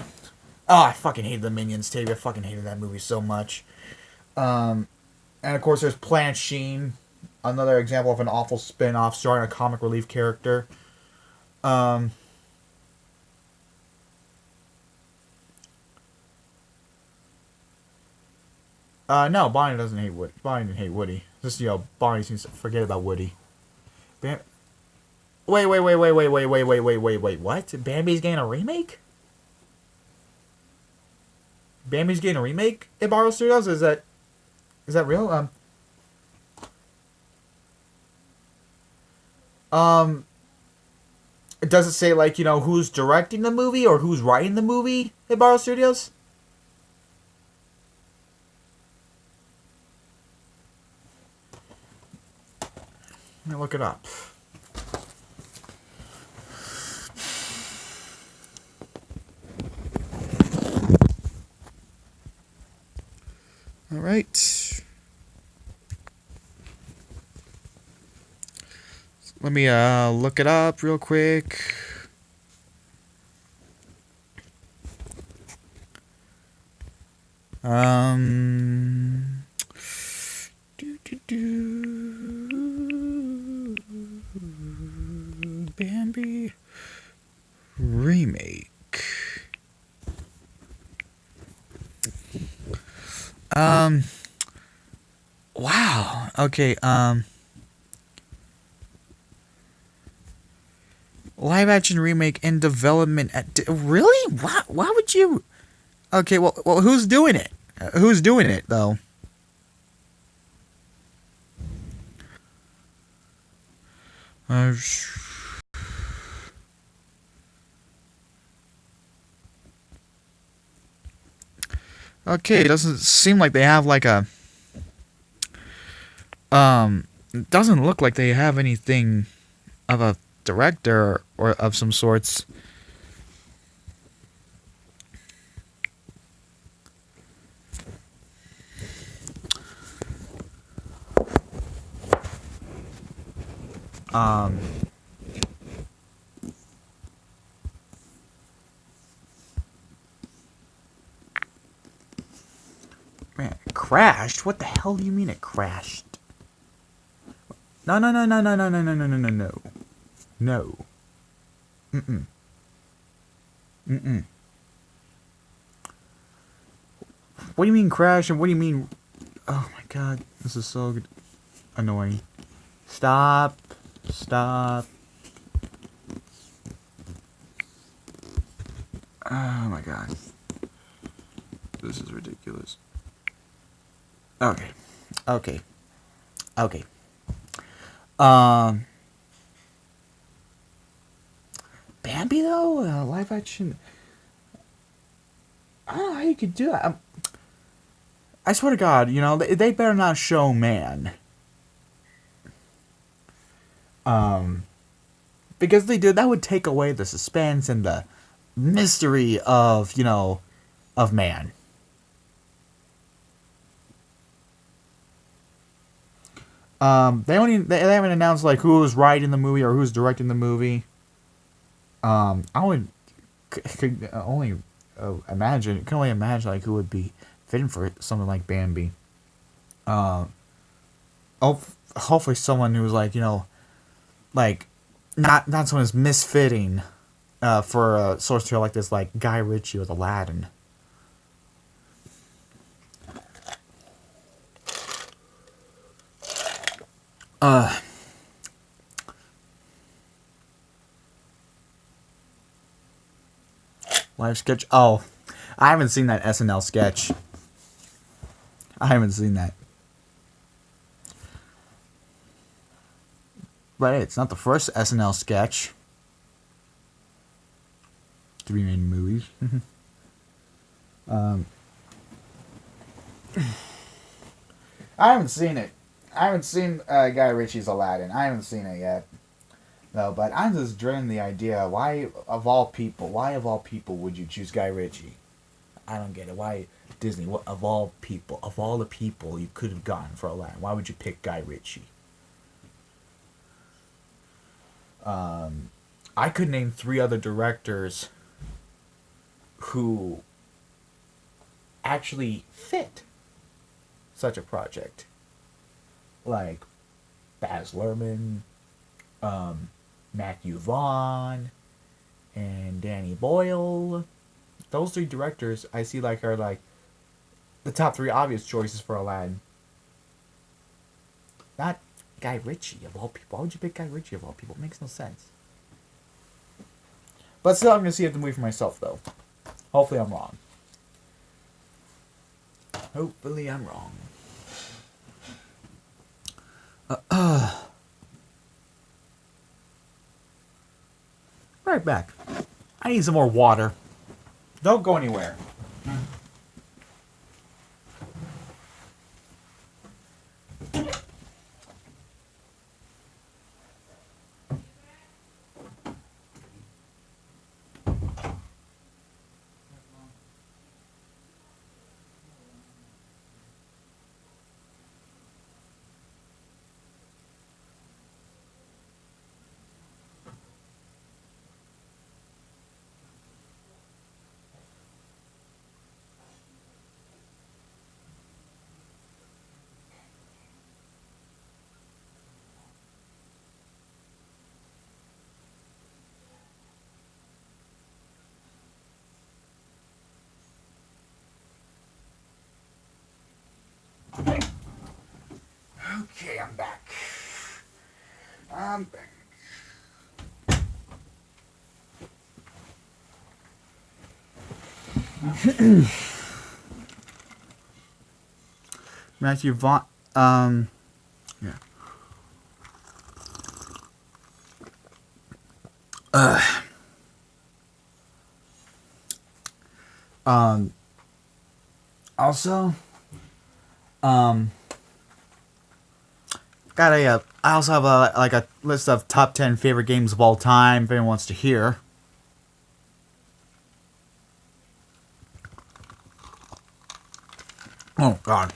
[SPEAKER 1] I fucking hate the Minions tape. I fucking hated that movie so much. And of course, there's Planet Sheen, another example of an awful spin-off starring a comic relief character. Um, no, Bonnie doesn't hate Woody. Bonnie didn't hate Woody. Just, Bonnie seems to forget about Woody. Bam- wait, what? Bambi's getting a remake? Bambi's getting a remake at Marvel Studios? Is that real? Um, does it say, like, who's directing the movie or who's writing the movie at Marvel Studios? Let me look it up. All right. Let me look it up real quick. Um, Bambi remake. Um, wow. Okay. Live action remake in development. Really? Why would you? Okay. Well, who's doing it? Who's doing it though? Uh, okay. It doesn't seem like they have like a. It doesn't look like they have anything of a director or of some sorts. Um, Man, it crashed? What the hell do you mean it crashed? No, no, no, no, no, no, no, no, no, no, no, no. No. Mm-mm. Mm-mm. What do you mean crash and what do you mean... Oh my god, this is so annoying. Stop. Stop. Oh my god. This is ridiculous. Okay. Okay. Okay. Bambi though? Live action... I don't know how you could do that. I swear to God, they better not show man. Because they did, that would take away the suspense and the mystery of, of man. They haven't announced like who's writing the movie or who's directing the movie. I would could only can only imagine like who would be fitting for something like Bambi. Um, hopefully someone who's like like not someone who's misfitting for a source material like this, like Guy Ritchie with Aladdin. Uh, Live sketch. Oh, I haven't seen that SNL sketch. I haven't seen that. But hey, it's not the first SNL sketch to be made in movies. um, I haven't seen it. I haven't seen Guy Ritchie's Aladdin. I haven't seen it yet. No, but I'm just dreading the idea. Why of all people would you choose Guy Ritchie? I don't get it. Why Disney? What of all the people you could have gotten for Aladdin, why would you pick Guy Ritchie? I could name 3 other directors who actually fit such a project, like Baz Luhrmann, Matthew Vaughn, and Danny Boyle. Those 3 directors I see like are like the top 3 obvious choices for Aladdin. Not Guy Ritchie of all people. Why would you pick Guy Ritchie of all people? It makes no sense. But still, I'm gonna see the movie for myself though. Hopefully, I'm wrong. Hopefully, I'm wrong. Right back. I need some more water. Don't go anywhere. Okay, I'm back. I'm back. Matthew Vaughn. Yeah. Also, got a. I also have a list of top 10 favorite games of all time. If anyone wants to hear. Oh God.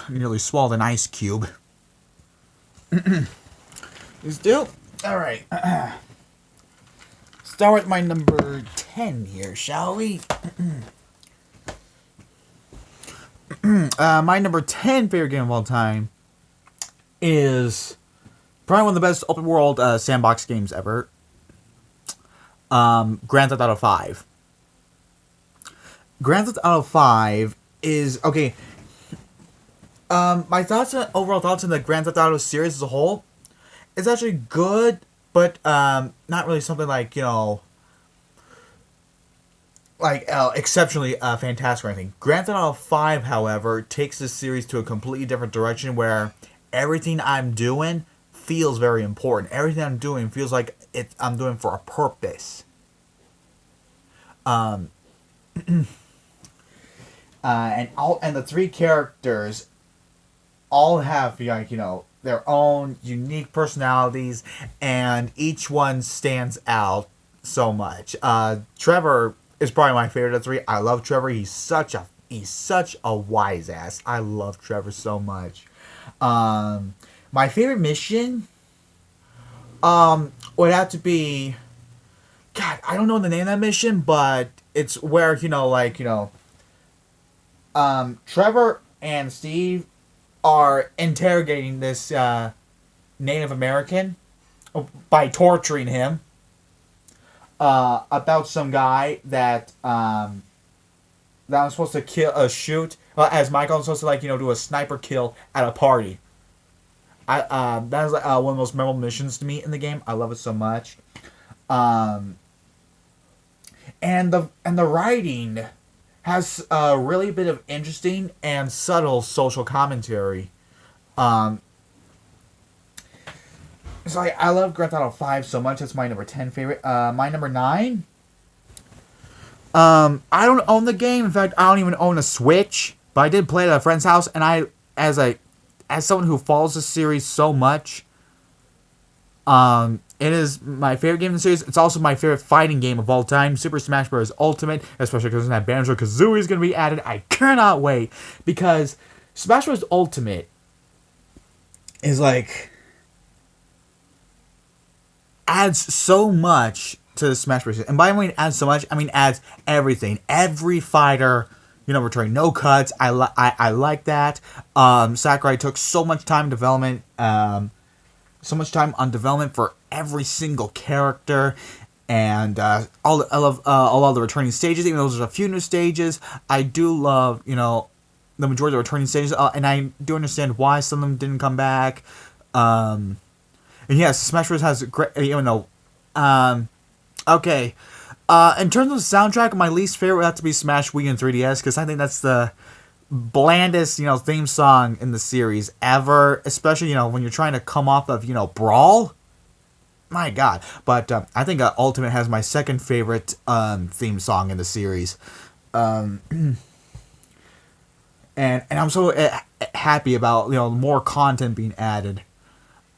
[SPEAKER 1] Nearly swallowed an ice cube. Is do? Alright. Start with my number 10 here, shall we? My number 10 favorite game of all time is probably one of the best open world sandbox games ever. Grand Theft Auto 5. Grand Theft Auto 5 is okay. My overall thoughts on the Grand Theft Auto series as a whole, it's actually good, but not really something like, exceptionally fantastic or anything. Grand Theft Auto 5, however, takes this series to a completely different direction where everything I'm doing feels very important. Everything I'm doing feels like I'm doing for a purpose. And the 3 characters all have their own unique personalities, and each one stands out so much. Trevor is probably my favorite of the 3. I love Trevor. He's such a wise ass. I love Trevor so much. My favorite mission would have to be, God, I don't know the name of that mission, but it's where Trevor and Steve are interrogating this Native American by torturing him about some guy that I'm supposed to shoot. As Michael, I'm supposed to do a sniper kill at a party. That is one of the most memorable missions to me in the game. I love it so much. And the writing has a really bit of interesting and subtle social commentary. So I love Grand Theft Auto 5 so much. That's my number 10 favorite. My number 9. I don't own the game. In fact, I don't even own a Switch. But I did play it at a friend's house, and as someone who follows the series so much, It is my favorite game in the series. It's also my favorite fighting game of all time. Super Smash Bros. Ultimate, especially because that Banjo-Kazooie is going to be added. I cannot wait because Smash Bros. Ultimate is like adds so much to the Smash Bros. And by the way, adds so much, I mean adds everything. Every fighter, returning no cuts. I like that. Sakurai took so much time development. So much time on development for every single character, and I love all of the returning stages. Even though there's a few new stages, I do love the majority of the returning stages, and I do understand why some of them didn't come back. And yes, Smash Bros has great, okay. In terms of the soundtrack, my least favorite would have to be Smash Wii and 3DS because I think that's the blandest, theme song in the series ever, especially, when you're trying to come off of, Brawl. My God. But I think Ultimate has my second favorite theme song in the series. And I'm so happy about, more content being added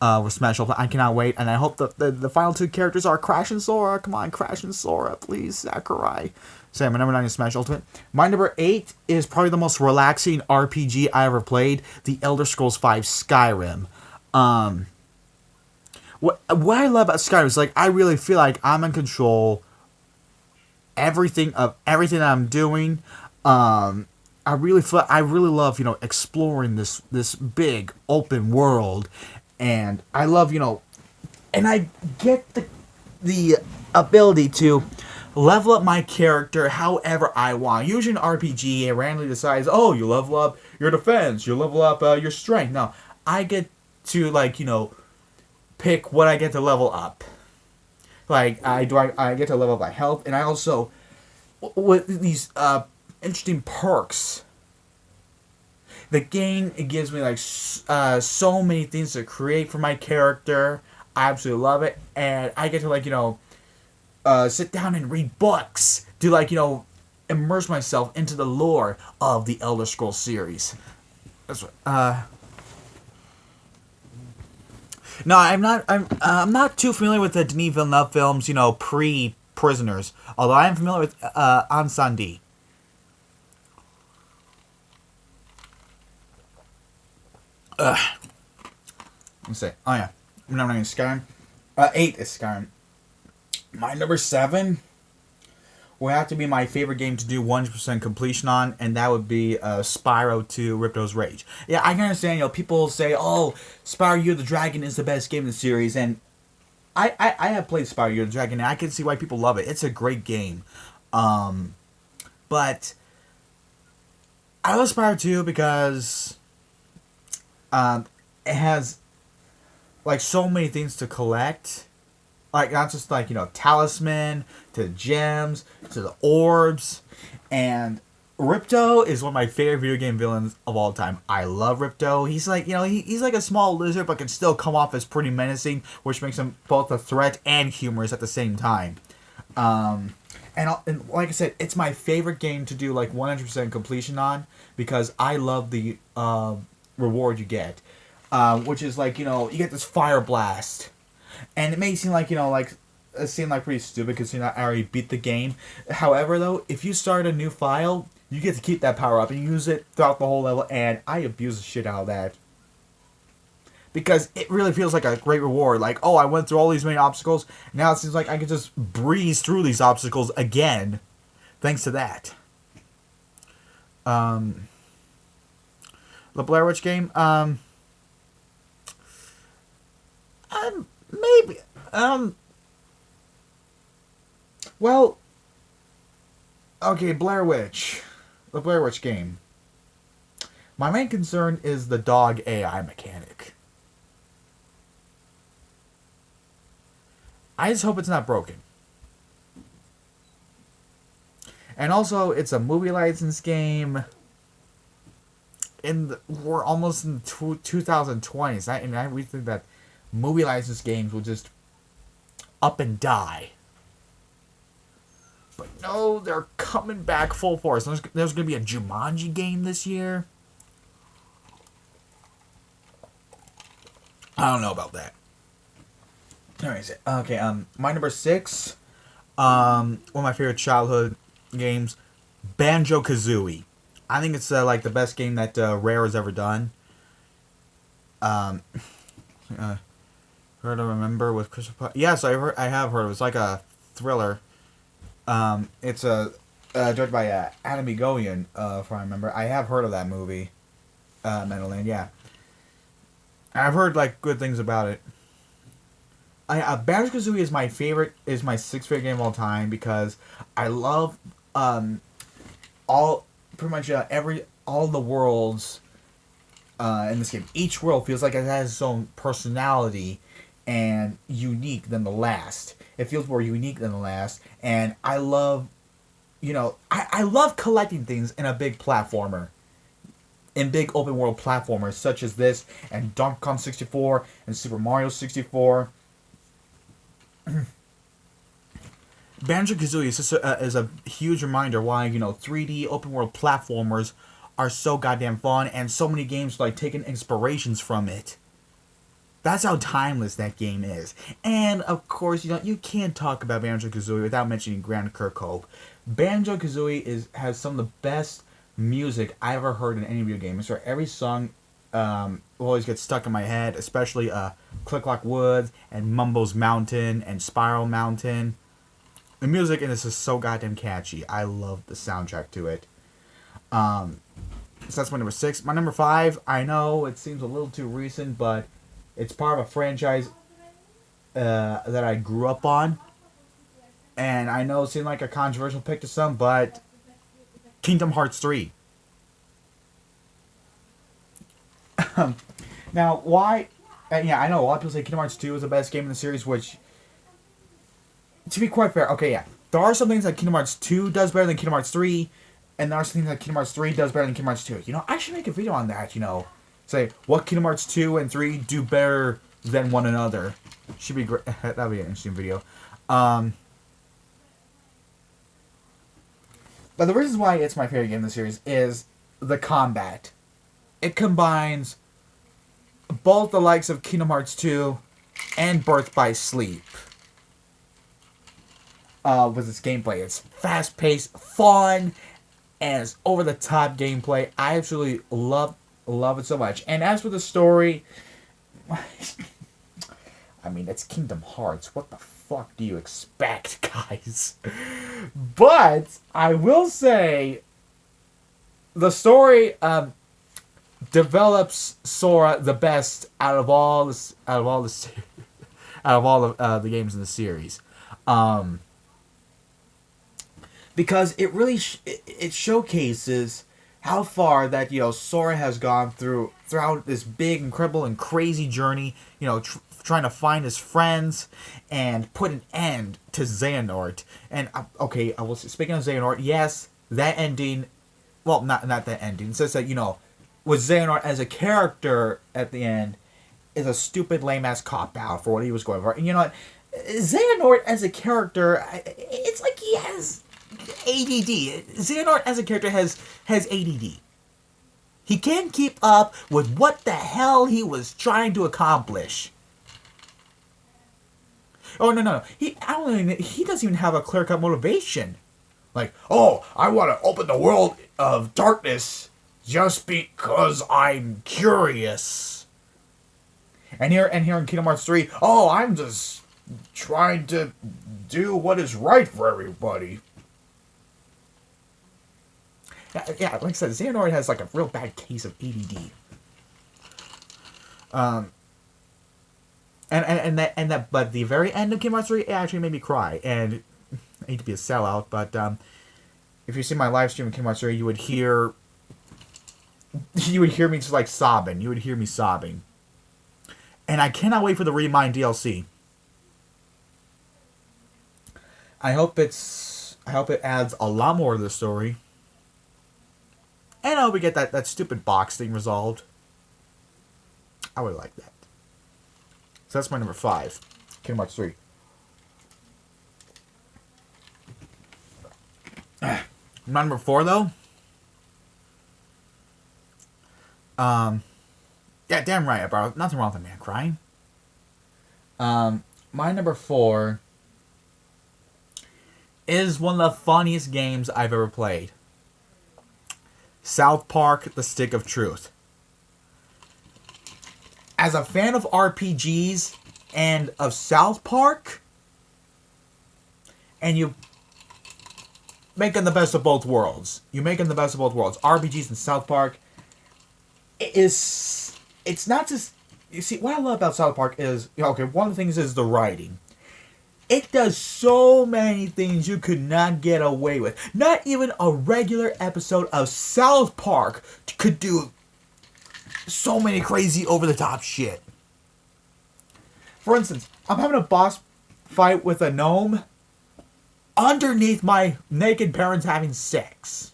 [SPEAKER 1] with Smash Ultimate. I cannot wait, and I hope the final two characters are Crash and Sora. Come on, Crash and Sora, please, Sakurai. So my number 9 is Smash Ultimate. My number 8 is probably the most relaxing RPG I ever played, The Elder Scrolls V Skyrim. What I love about Skyrim is, I really feel like I'm in control everything that I'm doing. I really love, exploring this big open world, and I love, and I get the ability to level up my character however I want. Usually in RPG, it randomly decides, oh, you level up your defense, you level up your strength. No, I get to, pick what I get to level up. I get to level up my health, and I also, with these interesting perks, the game, it gives me, so many things to create for my character. I absolutely love it, and I get to, sit down and read books to immerse myself into the lore of the Elder Scrolls series. That's what. No, I'm not too familiar with the Denis Villeneuve films. Pre-Prisoners. Although I am familiar with Ansandi. Let's see. Oh yeah, I'm not even Skyrim. 8 is Skyrim. My number 7 would have to be my favorite game to do 100% completion on, and that would be Spyro 2 Ripto's Rage. Yeah, I can understand, people say, oh, Spyro Year the Dragon is the best game in the series, and I have played Spyro Year the Dragon, and I can see why people love it. It's a great game. But I love Spyro 2 because it has, so many things to collect. Not just talisman, to gems, to the orbs. And Ripto is one of my favorite video game villains of all time. I love Ripto. He's he's like a small lizard, but can still come off as pretty menacing, which makes him both a threat and humorous at the same time. And like I said, it's my favorite game to do 100% completion on, because I love the reward you get. Which is you get this fire blast. And it may seem pretty stupid because I already beat the game. However, though, if you start a new file, you get to keep that power up and use it throughout the whole level, and I abuse the shit out of that. Because it really feels like a great reward. Oh, I went through all these many obstacles, now it seems like I can just breeze through these obstacles again, thanks to that. The Blair Witch game, maybe. Well, okay, Blair Witch. The Blair Witch game. My main concern is the dog AI mechanic. I just hope it's not broken. And also, it's a movie license game. We're almost in 2020s, and we think that movie license games will just up and die. But no, they're coming back full force. There's going to be a Jumanji game this year. I don't know about that. Where is it? Okay, my number six, one of my favorite childhood games, Banjo Kazooie. I think it's like the best game that Rare has ever done. Um, uh, Heard to remember with Christopher. Yes, I have heard. It was like a thriller. It's a directed by Adam Egoyan, if I remember. I have heard of that movie, Metal Land. Yeah, I've heard like good things about it. Banjo Kazooie is my favorite. Is my sixth favorite game of all time because I love all pretty much every all the worlds in this game. Each world feels like it has its own personality and unique than the last. It feels more unique than the last, and I love, I love collecting things in a big platformer, in big open world platformers such as this and Donkey Kong 64 and Super Mario 64. Banjo-Kazooie is a huge reminder why 3D open world platformers are so goddamn fun, and so many games like taking inspirations from it. That's how timeless that game is. And of course, you can't talk about Banjo-Kazooie without mentioning Grant Kirkhope. Banjo-Kazooie has some of the best music I ever heard in any video game. So every song will always get stuck in my head, especially Click Clock Woods and Mumbo's Mountain and Spiral Mountain. The music in this is so goddamn catchy. I love the soundtrack to it. So that's my number 6. My number 5, I know it seems a little too recent, but it's part of a franchise that I grew up on. And I know it seemed like a controversial pick to some, but Kingdom Hearts 3. Now, why? Yeah, I know a lot of people say Kingdom Hearts 2 is the best game in the series, which, to be quite fair, okay, yeah. There are some things that Kingdom Hearts 2 does better than Kingdom Hearts 3, and there are some things that Kingdom Hearts 3 does better than Kingdom Hearts 2. I should make a video on that, Say, what Kingdom Hearts 2 and 3 do better than one another. Should be great. That'd be an interesting video. But the reason why it's my favorite game in the series is the combat. It combines both the likes of Kingdom Hearts 2 and Birth by Sleep. With its gameplay. It's fast-paced, fun, and it's over-the-top gameplay. I absolutely love it so much. And as for the story, I mean, it's Kingdom Hearts. What the fuck do you expect, guys? But I will say, the story develops Sora the best out of all the games in the series. Because it really it showcases how far that Sora has gone throughout this big, incredible, and crazy journey. Trying to find his friends and put an end to Xehanort. And okay, I will speaking of Xehanort. Yes, that ending. Well, not that ending. It says that with Xehanort as a character at the end is a stupid, lame ass cop out for what he was going for. And you know what? Xehanort as a character, it's like he has ADD. Xehanort as a character has ADD. He can't keep up with what the hell he was trying to accomplish. Oh no! He doesn't even have a clear-cut motivation. Like, oh, I want to open the world of darkness just because I'm curious. And here in Kingdom Hearts 3, oh, I'm just trying to do what is right for everybody. Yeah, like I said, Xehanort has like a real bad case of ADD. But the very end of Kingdom Hearts 3 it actually made me cry. And I hate to be a sellout, but if you see my live stream of Kingdom Hearts 3, you would hear me just like sobbing. You would hear me sobbing. And I cannot wait for the Remind DLC. I hope it adds a lot more to the story. And I hope we get that stupid box thing resolved. I would like that. So that's my number 5. Kingdom Hearts 3. My number 4, though. Yeah, damn right, bro. Nothing wrong with a man crying. My my number 4 is one of the funniest games I've ever played. South Park: The Stick of Truth. As a fan of RPGs and of South Park, and you making the best of both worlds. You making the best of both worlds. RPGs and South Park. It's not just, you see, what I love about South Park is, okay, one of the things is the writing. It does so many things you could not get away with. Not even a regular episode of South Park could do so many crazy over-the-top shit. For instance, I'm having a boss fight with a gnome underneath my naked parents having sex.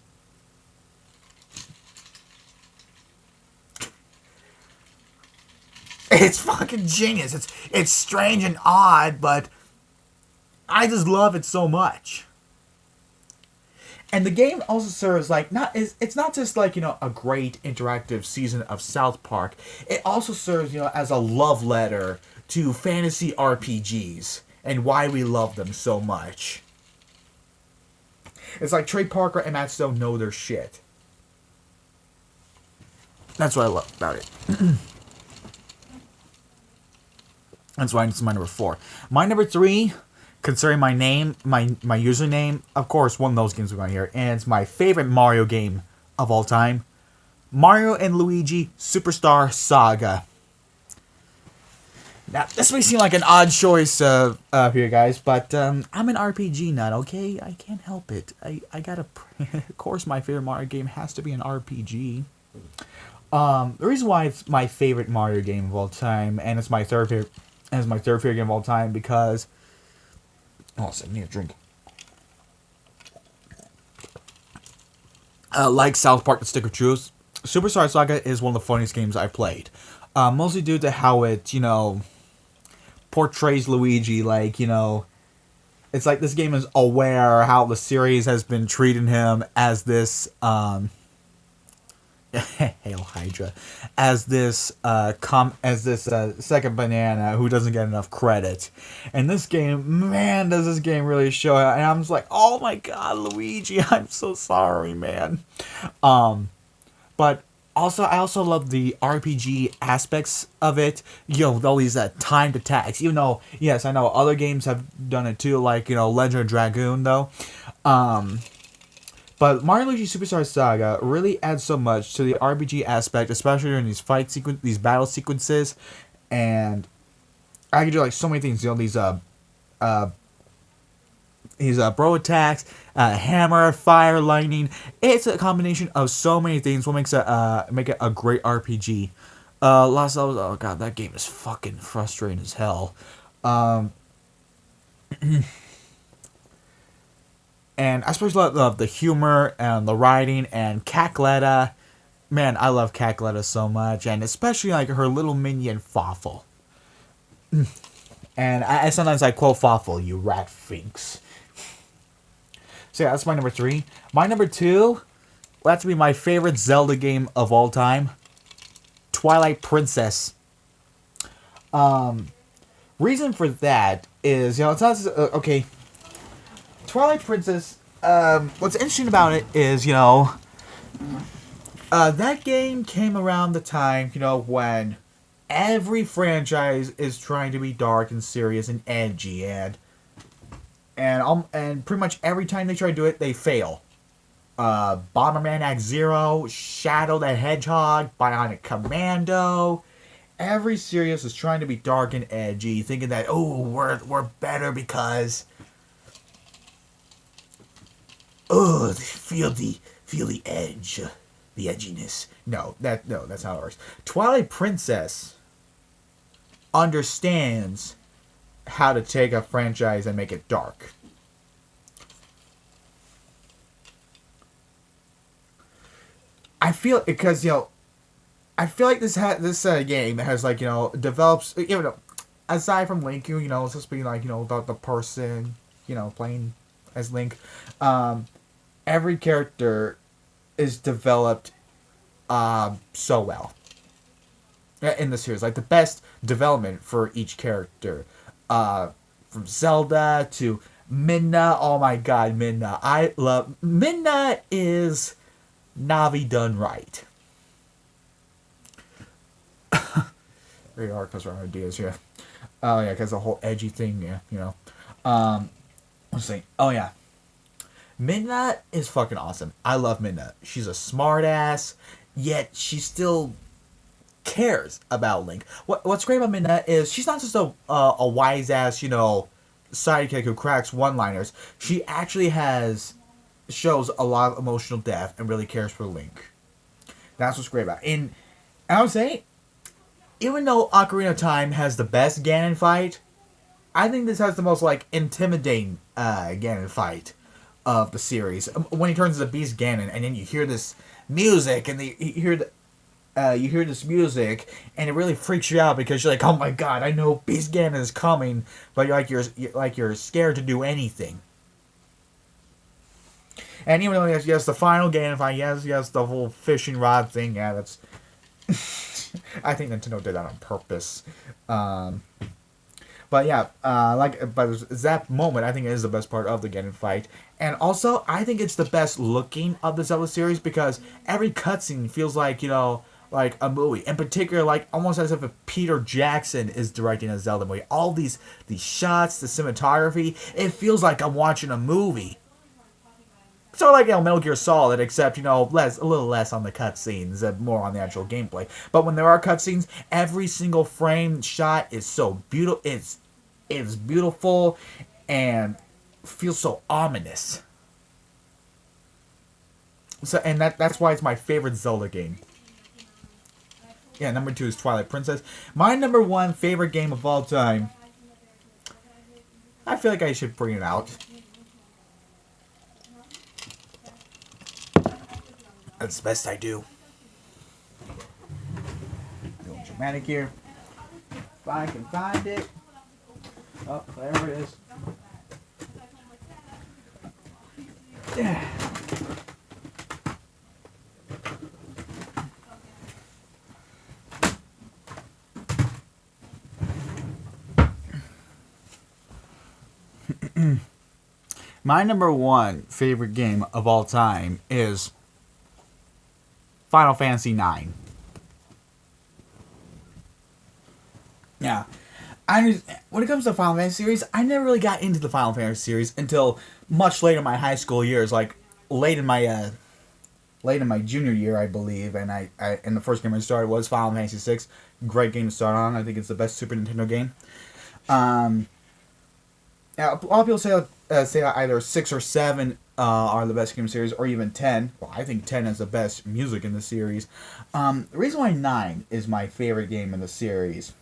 [SPEAKER 1] It's fucking genius. It's strange and odd, but I just love it so much. And the game also serves like it's not just like, a great interactive season of South Park. It also serves, as a love letter to fantasy RPGs and why we love them so much. It's like Trey Parker and Matt Stone know their shit. That's what I love about it. That's why it's my number 4. My number 3, considering my name, my username, of course, one of those games we're going to hear, and it's my favorite Mario game of all time, Mario and Luigi Superstar Saga. Now, this may seem like an odd choice here, guys, but I'm an RPG nut, okay? I can't help it. I gotta... Of course, my favorite Mario game has to be an RPG. The reason why it's my favorite Mario game of all time, and it's my third favorite game of all time, because... Oh, I need a drink. Like South Park: The Stick of Truth, Superstar Saga is one of the funniest games I've played. Mostly due to how it, portrays Luigi, like, it's like this game is aware how the series has been treating him as this, Hail Hydra, as this second banana who doesn't get enough credit. And this game, man, does this game really show it. And I'm just like, oh my god, Luigi, I'm so sorry, man. But also, I also love the RPG aspects of it. All these timed attacks. Even though, yes, I know other games have done it too, like, Legend of Dragoon, though. But Mario & Luigi Superstar Saga really adds so much to the RPG aspect, especially during these these battle sequences, and I can do like so many things. These bro attacks, hammer, fire, lightning. It's a combination of so many things. What makes make it a great RPG. Lost Levels. Oh god, that game is fucking frustrating as hell. And I especially love the humor and the writing and Cackletta. Man, I love Cackletta so much. And especially like her little minion Fawful. And I sometimes I quote Fawful, you rat finks. So yeah, that's my number 3. My number 2 will have to be my favorite Zelda game of all time. Twilight Princess. Reason for that is, it's not okay. Twilight Princess, what's interesting about it is, that game came around the time, when every franchise is trying to be dark and serious and edgy, and pretty much every time they try to do it, they fail. Bomberman Act Zero, Shadow the Hedgehog, Bionic Commando. Every series is trying to be dark and edgy, thinking that, oh, we're better because... Oh, feel the edge, the edginess. No, that's not how it works. Twilight Princess understands how to take a franchise and make it dark. I feel because I feel like this game has like develops aside from Link, it's supposed to be like the person playing as Link. Every character is developed so well in the series. Like the best development for each character. from Zelda to Midna. Oh my god, Midna. I love Midna is Navi done right. Very hard because our ideas here. Oh yeah, because the whole edgy thing, yeah, you know. Let's see. Oh yeah, Midna is fucking awesome. I love Midna. She's a smart ass, yet she still cares about Link. What's great about Midna is she's not just a wise ass, you know, sidekick who cracks one liners. She actually shows a lot of emotional depth and really cares for Link. That's what's great about it. And I would say, even though Ocarina of Time has the best Ganon fight, I think this has the most like intimidating Ganon fight of the series. When he turns into Beast Ganon, and then you hear this music, and you hear this music, and it really freaks you out because you're like, oh my god, I know Beast Ganon is coming, but you're scared to do anything. And even though yes, the final Ganon fight, yes, the whole fishing rod thing, yeah, that's. I think Nintendo did that on purpose. But yeah, but that moment I think is the best part of the Ganon fight, and also I think it's the best looking of the Zelda series because every cutscene feels like, you know, like a movie. In particular, like almost as if Peter Jackson is directing a Zelda movie. All these shots, the cinematography, it feels like I'm watching a movie. Sort of like, you know, Metal Gear Solid, except, you know, a little less on the cutscenes and more on the actual gameplay. But when there are cutscenes, every single frame shot is so beautiful. It's beautiful and feels so ominous. So, and that's why it's my favorite Zelda game. Yeah, number 2 is Twilight Princess. My number 1 favorite game of all time. I feel like I should bring it out. That's the best I do. Doing dramatic here. If I can find it. Oh, there it is. Yeah. My number 1 favorite game of all time is Final Fantasy IX. Yeah. When it comes to the Final Fantasy series, I never really got into the Final Fantasy series until much later in my high school years, like late in my junior year, I believe, and and the first game I started was Final Fantasy VI. Great game to start on. I think it's the best Super Nintendo game. Yeah, a lot of people say either 6 or 7 are the best game series, or even 10. Well, I think 10 has the best music in the series. The reason why 9 is my favorite game in the series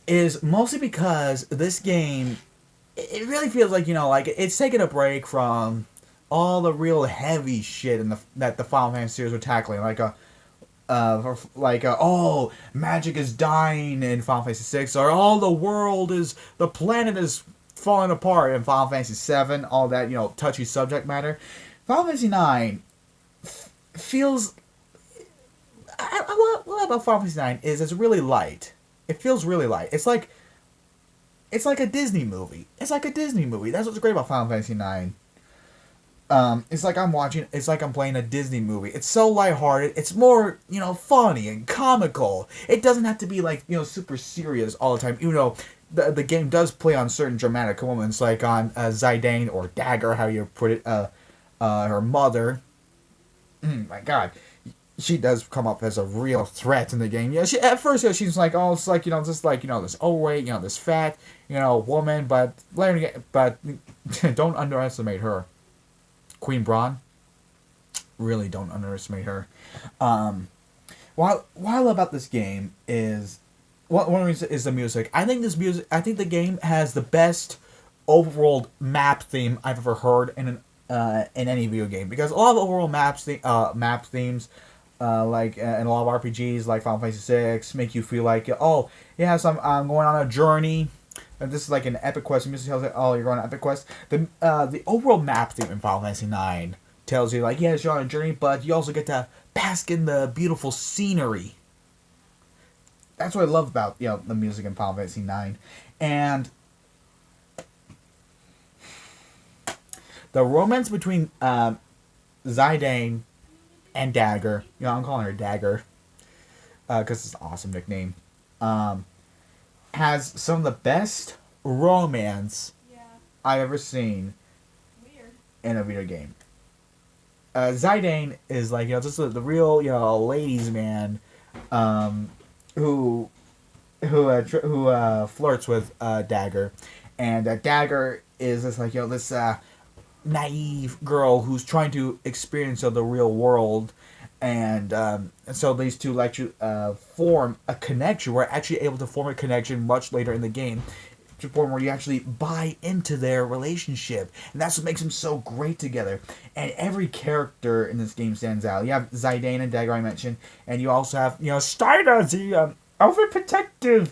[SPEAKER 1] is mostly because this game, it really feels like, you know, like it's taking a break from all the real heavy shit that the Final Fantasy series were tackling, oh, magic is dying in Final Fantasy VI, or the planet is falling apart in Final Fantasy VII, all that, you know, touchy subject matter. Final Fantasy IX feels. What about Final Fantasy IX is it's really light. It feels really light. It's like a Disney movie. It's like a Disney movie. That's what's great about Final Fantasy IX. It's like I'm playing a Disney movie. It's so lighthearted. It's more, you know, funny and comical. It doesn't have to be like, you know, super serious all the time. Even though the game does play on certain dramatic moments, like on Zidane or Dagger, how you put it, her mother. My God, she does come up as a real threat in the game. Yeah, at first she's like, oh, it's like, you know, just like, you know, this overweight, you know, this fat, you know, woman, but don't underestimate her. Queen Braun, really don't underestimate her. What I love about this game is one reason is the music. I think the game has the best overworld map theme I've ever heard in any video game, because a lot of overworld map themes, like in a lot of RPGs like Final Fantasy VI, make you feel like, oh yes, I'm going on a journey. And this is like an epic quest. Music tells you, oh, you're going on an epic quest. The overall map theme in Final Fantasy IX tells you, like, yes, you're on a journey, but you also get to bask in the beautiful scenery. that's what I love about the music in Final Fantasy IX, and the romance between Zidane and Dagger. I'm calling her Dagger because it's an awesome nickname. Has some of the best romance I've ever seen in a video game. Zidane is like just the real ladies man, who flirts with Dagger, and Dagger is this this naive girl who's trying to experience the real world, and so these two like to form a connection. We're actually able to form a connection much later in the game, to the point where you actually buy into their relationship, and that's what makes them so great together. And every character in this game stands out. You have Zidane and Dagger I mentioned, and you also have Steiner, the overprotective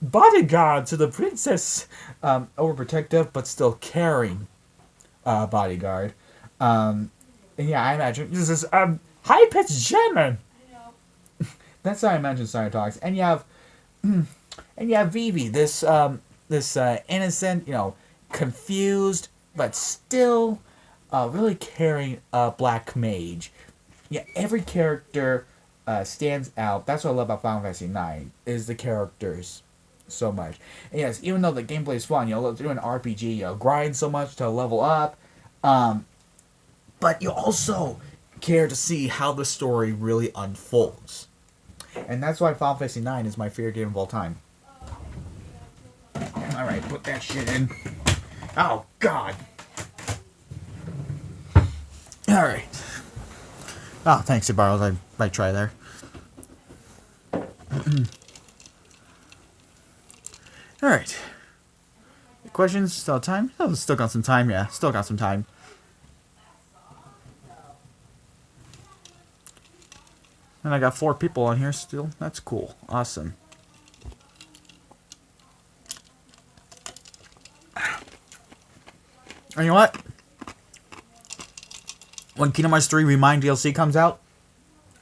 [SPEAKER 1] bodyguard to the princess, overprotective but still caring bodyguard. And yeah, I imagine this is high pitched German. That's how I imagine Steiner talks. And you have Vivi, this innocent, confused, but still really caring black mage. Yeah, every character stands out. That's what I love about Final Fantasy IX, is the characters so much. And yes, even though the gameplay is fun, do an RPG, grind so much to level up, but you also care to see how the story really unfolds. And that's why Final Fantasy IX is my favorite game of all time. Alright, put that shit in. Oh, God. Alright. Oh, thanks, Ibarros. I might try there. Alright. Questions? Still time? Oh, still got some time, yeah. Still got some time. And I got 4 people on here still. That's cool. Awesome. And you know what? When Kingdom Hearts 3 Remind DLC comes out,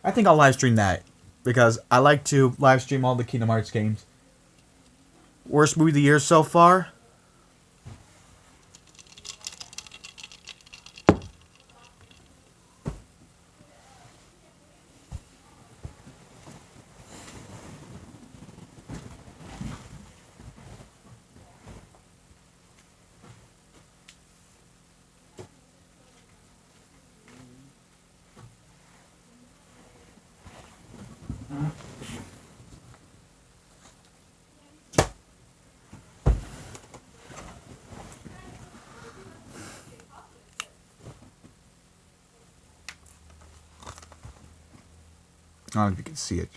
[SPEAKER 1] I think I'll live stream that, because I like to live stream all the Kingdom Hearts games. Worst movie of the year so far? I don't know if you can see it.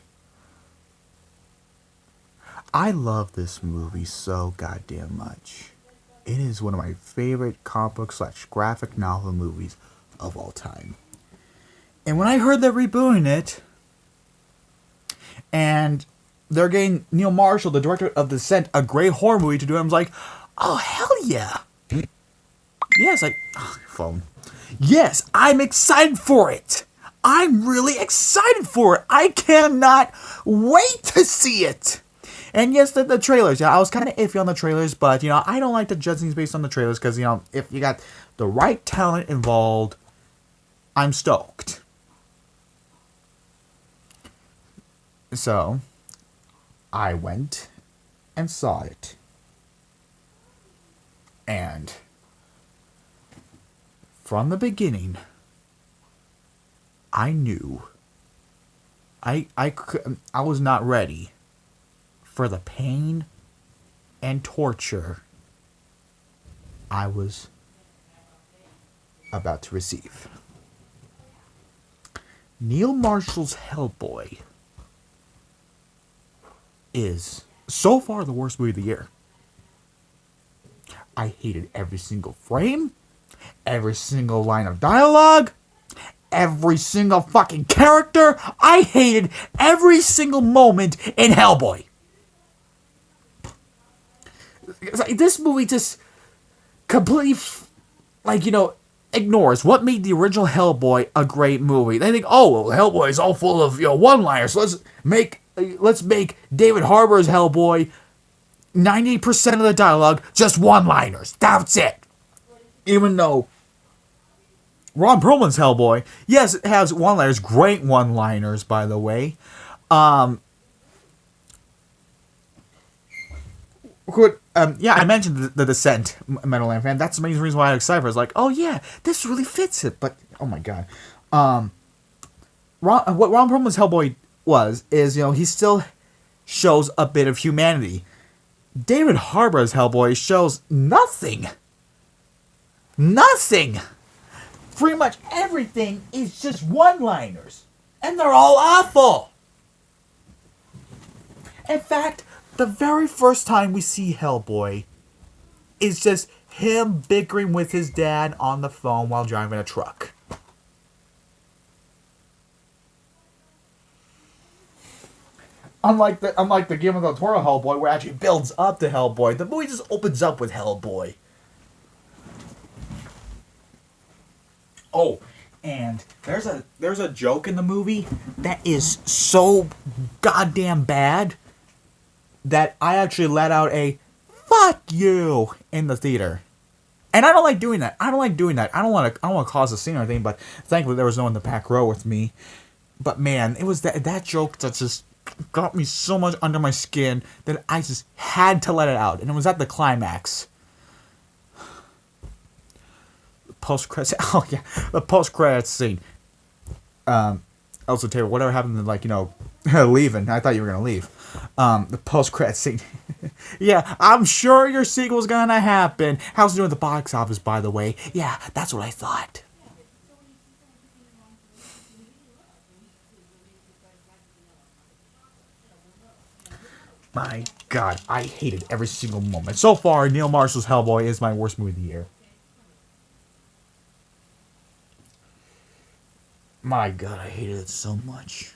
[SPEAKER 1] I love this movie so goddamn much. It is one of my favorite comic book / graphic novel movies of all time. And when I heard they're rebooting it, and they're getting Neil Marshall, the director of Descent, a great horror movie to do it, I was like, oh, hell yeah. Yes, phone. Yes, I'm excited for it. I'm really excited for it. I cannot wait to see it. And yes, the trailers. I was kind of iffy on the trailers, but, I don't like to judge things based on the trailers because, if you got the right talent involved, I'm stoked. So, I went and saw it. And from the beginning, I knew I was not ready for the pain and torture I was about to receive. Neil Marshall's Hellboy is so far the worst movie of the year. I hated every single frame, every single line of dialogue, every single fucking character. I hated every single moment in Hellboy. This movie just completely, ignores what made the original Hellboy a great movie. They think, oh, well, Hellboy is all full of, one-liners, so let's make let's make David Harbour's Hellboy 90% of the dialogue just one-liners. That's it. Even though Ron Perlman's Hellboy, yes, it has one-liners, great one-liners, by the way. Yeah, I mentioned the Descent, Meadowland fan. That's the main reason why I was excited. I was like, oh yeah, this really fits it. But oh my god, what Ron Perlman's Hellboy is he still shows a bit of humanity. David Harbour's Hellboy shows nothing. Nothing. Pretty much everything is just one-liners, and they're all awful. In fact, the very first time we see Hellboy is just him bickering with his dad on the phone while driving a truck. Unlike the Guillermo del Toro Hellboy, where it actually builds up to Hellboy, the movie just opens up with Hellboy. Oh, and there's a joke in the movie that is so goddamn bad that I actually let out a "fuck you" in the theater. And I don't like doing that. I don't want to cause a scene or anything, but thankfully there was no one in the back row with me. But man, it was that joke that just got me so much under my skin that I just had to let it out. And it was at the climax. Post-credits. Oh yeah, the post-credits scene. Also, Taylor, whatever happened to leaving? I thought you were gonna leave. The post-credits scene. Yeah, I'm sure your sequel's gonna happen. How's it doing at the box office, by the way? Yeah, that's what I thought. My God, I hated every single moment. So far, Neil Marshall's Hellboy is my worst movie of the year. My God, I hated it so much.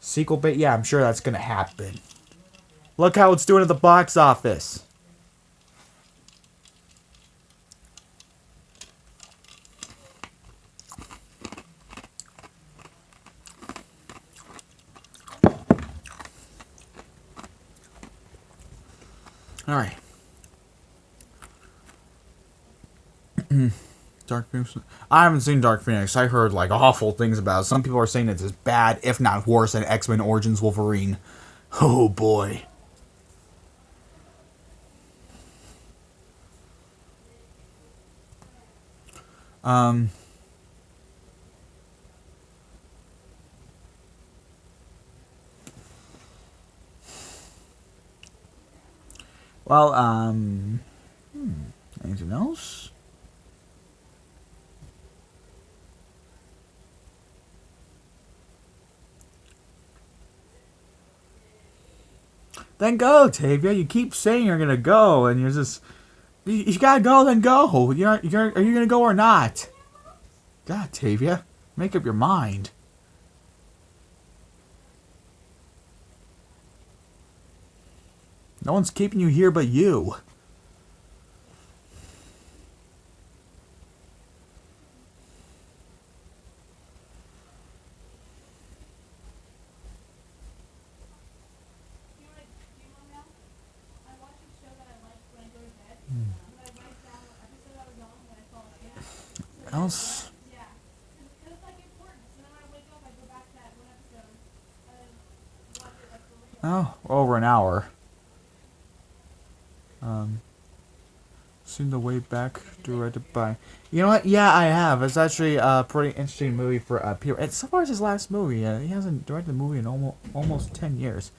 [SPEAKER 1] Sequel bait? Yeah, I'm sure that's gonna happen. Look how it's doing at the box office. Alright. Dark Phoenix. I haven't seen Dark Phoenix. I heard awful things about it. Some people are saying it's as bad, if not worse, than X-Men Origins Wolverine. Oh boy. Um. Well, anything else? Then go, Tavia. You keep saying you're gonna go, and you're just... You gotta go, then go. Are you gonna go or not? God, Tavia. Make up your mind. No one's keeping you here but you. Else? Oh, over an hour. Seen The Way Back, directed by... You know what? Yeah, I have. It's actually a pretty interesting movie for Peter. And so far as his last movie. He hasn't directed a movie in almost 10 years.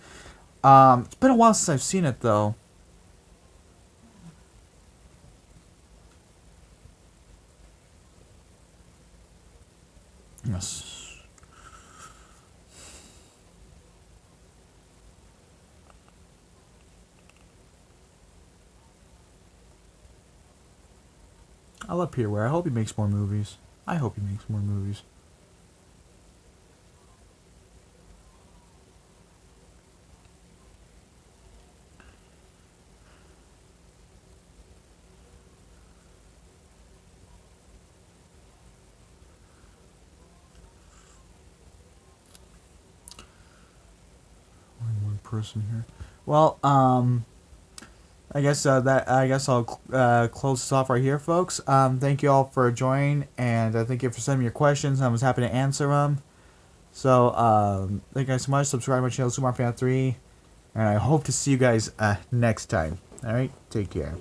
[SPEAKER 1] It's been a while since I've seen it, though. Yes. I love Peter Weir. I hope he makes more movies. I hope he makes more movies. person here. Well, I guess I'll close this off right here, folks. Thank you all for joining, and thank you for sending me your questions. I was happy to answer them. So, thank you guys so much. Subscribe to my channel, SuperMario3, and I hope to see you guys next time. All right, take care.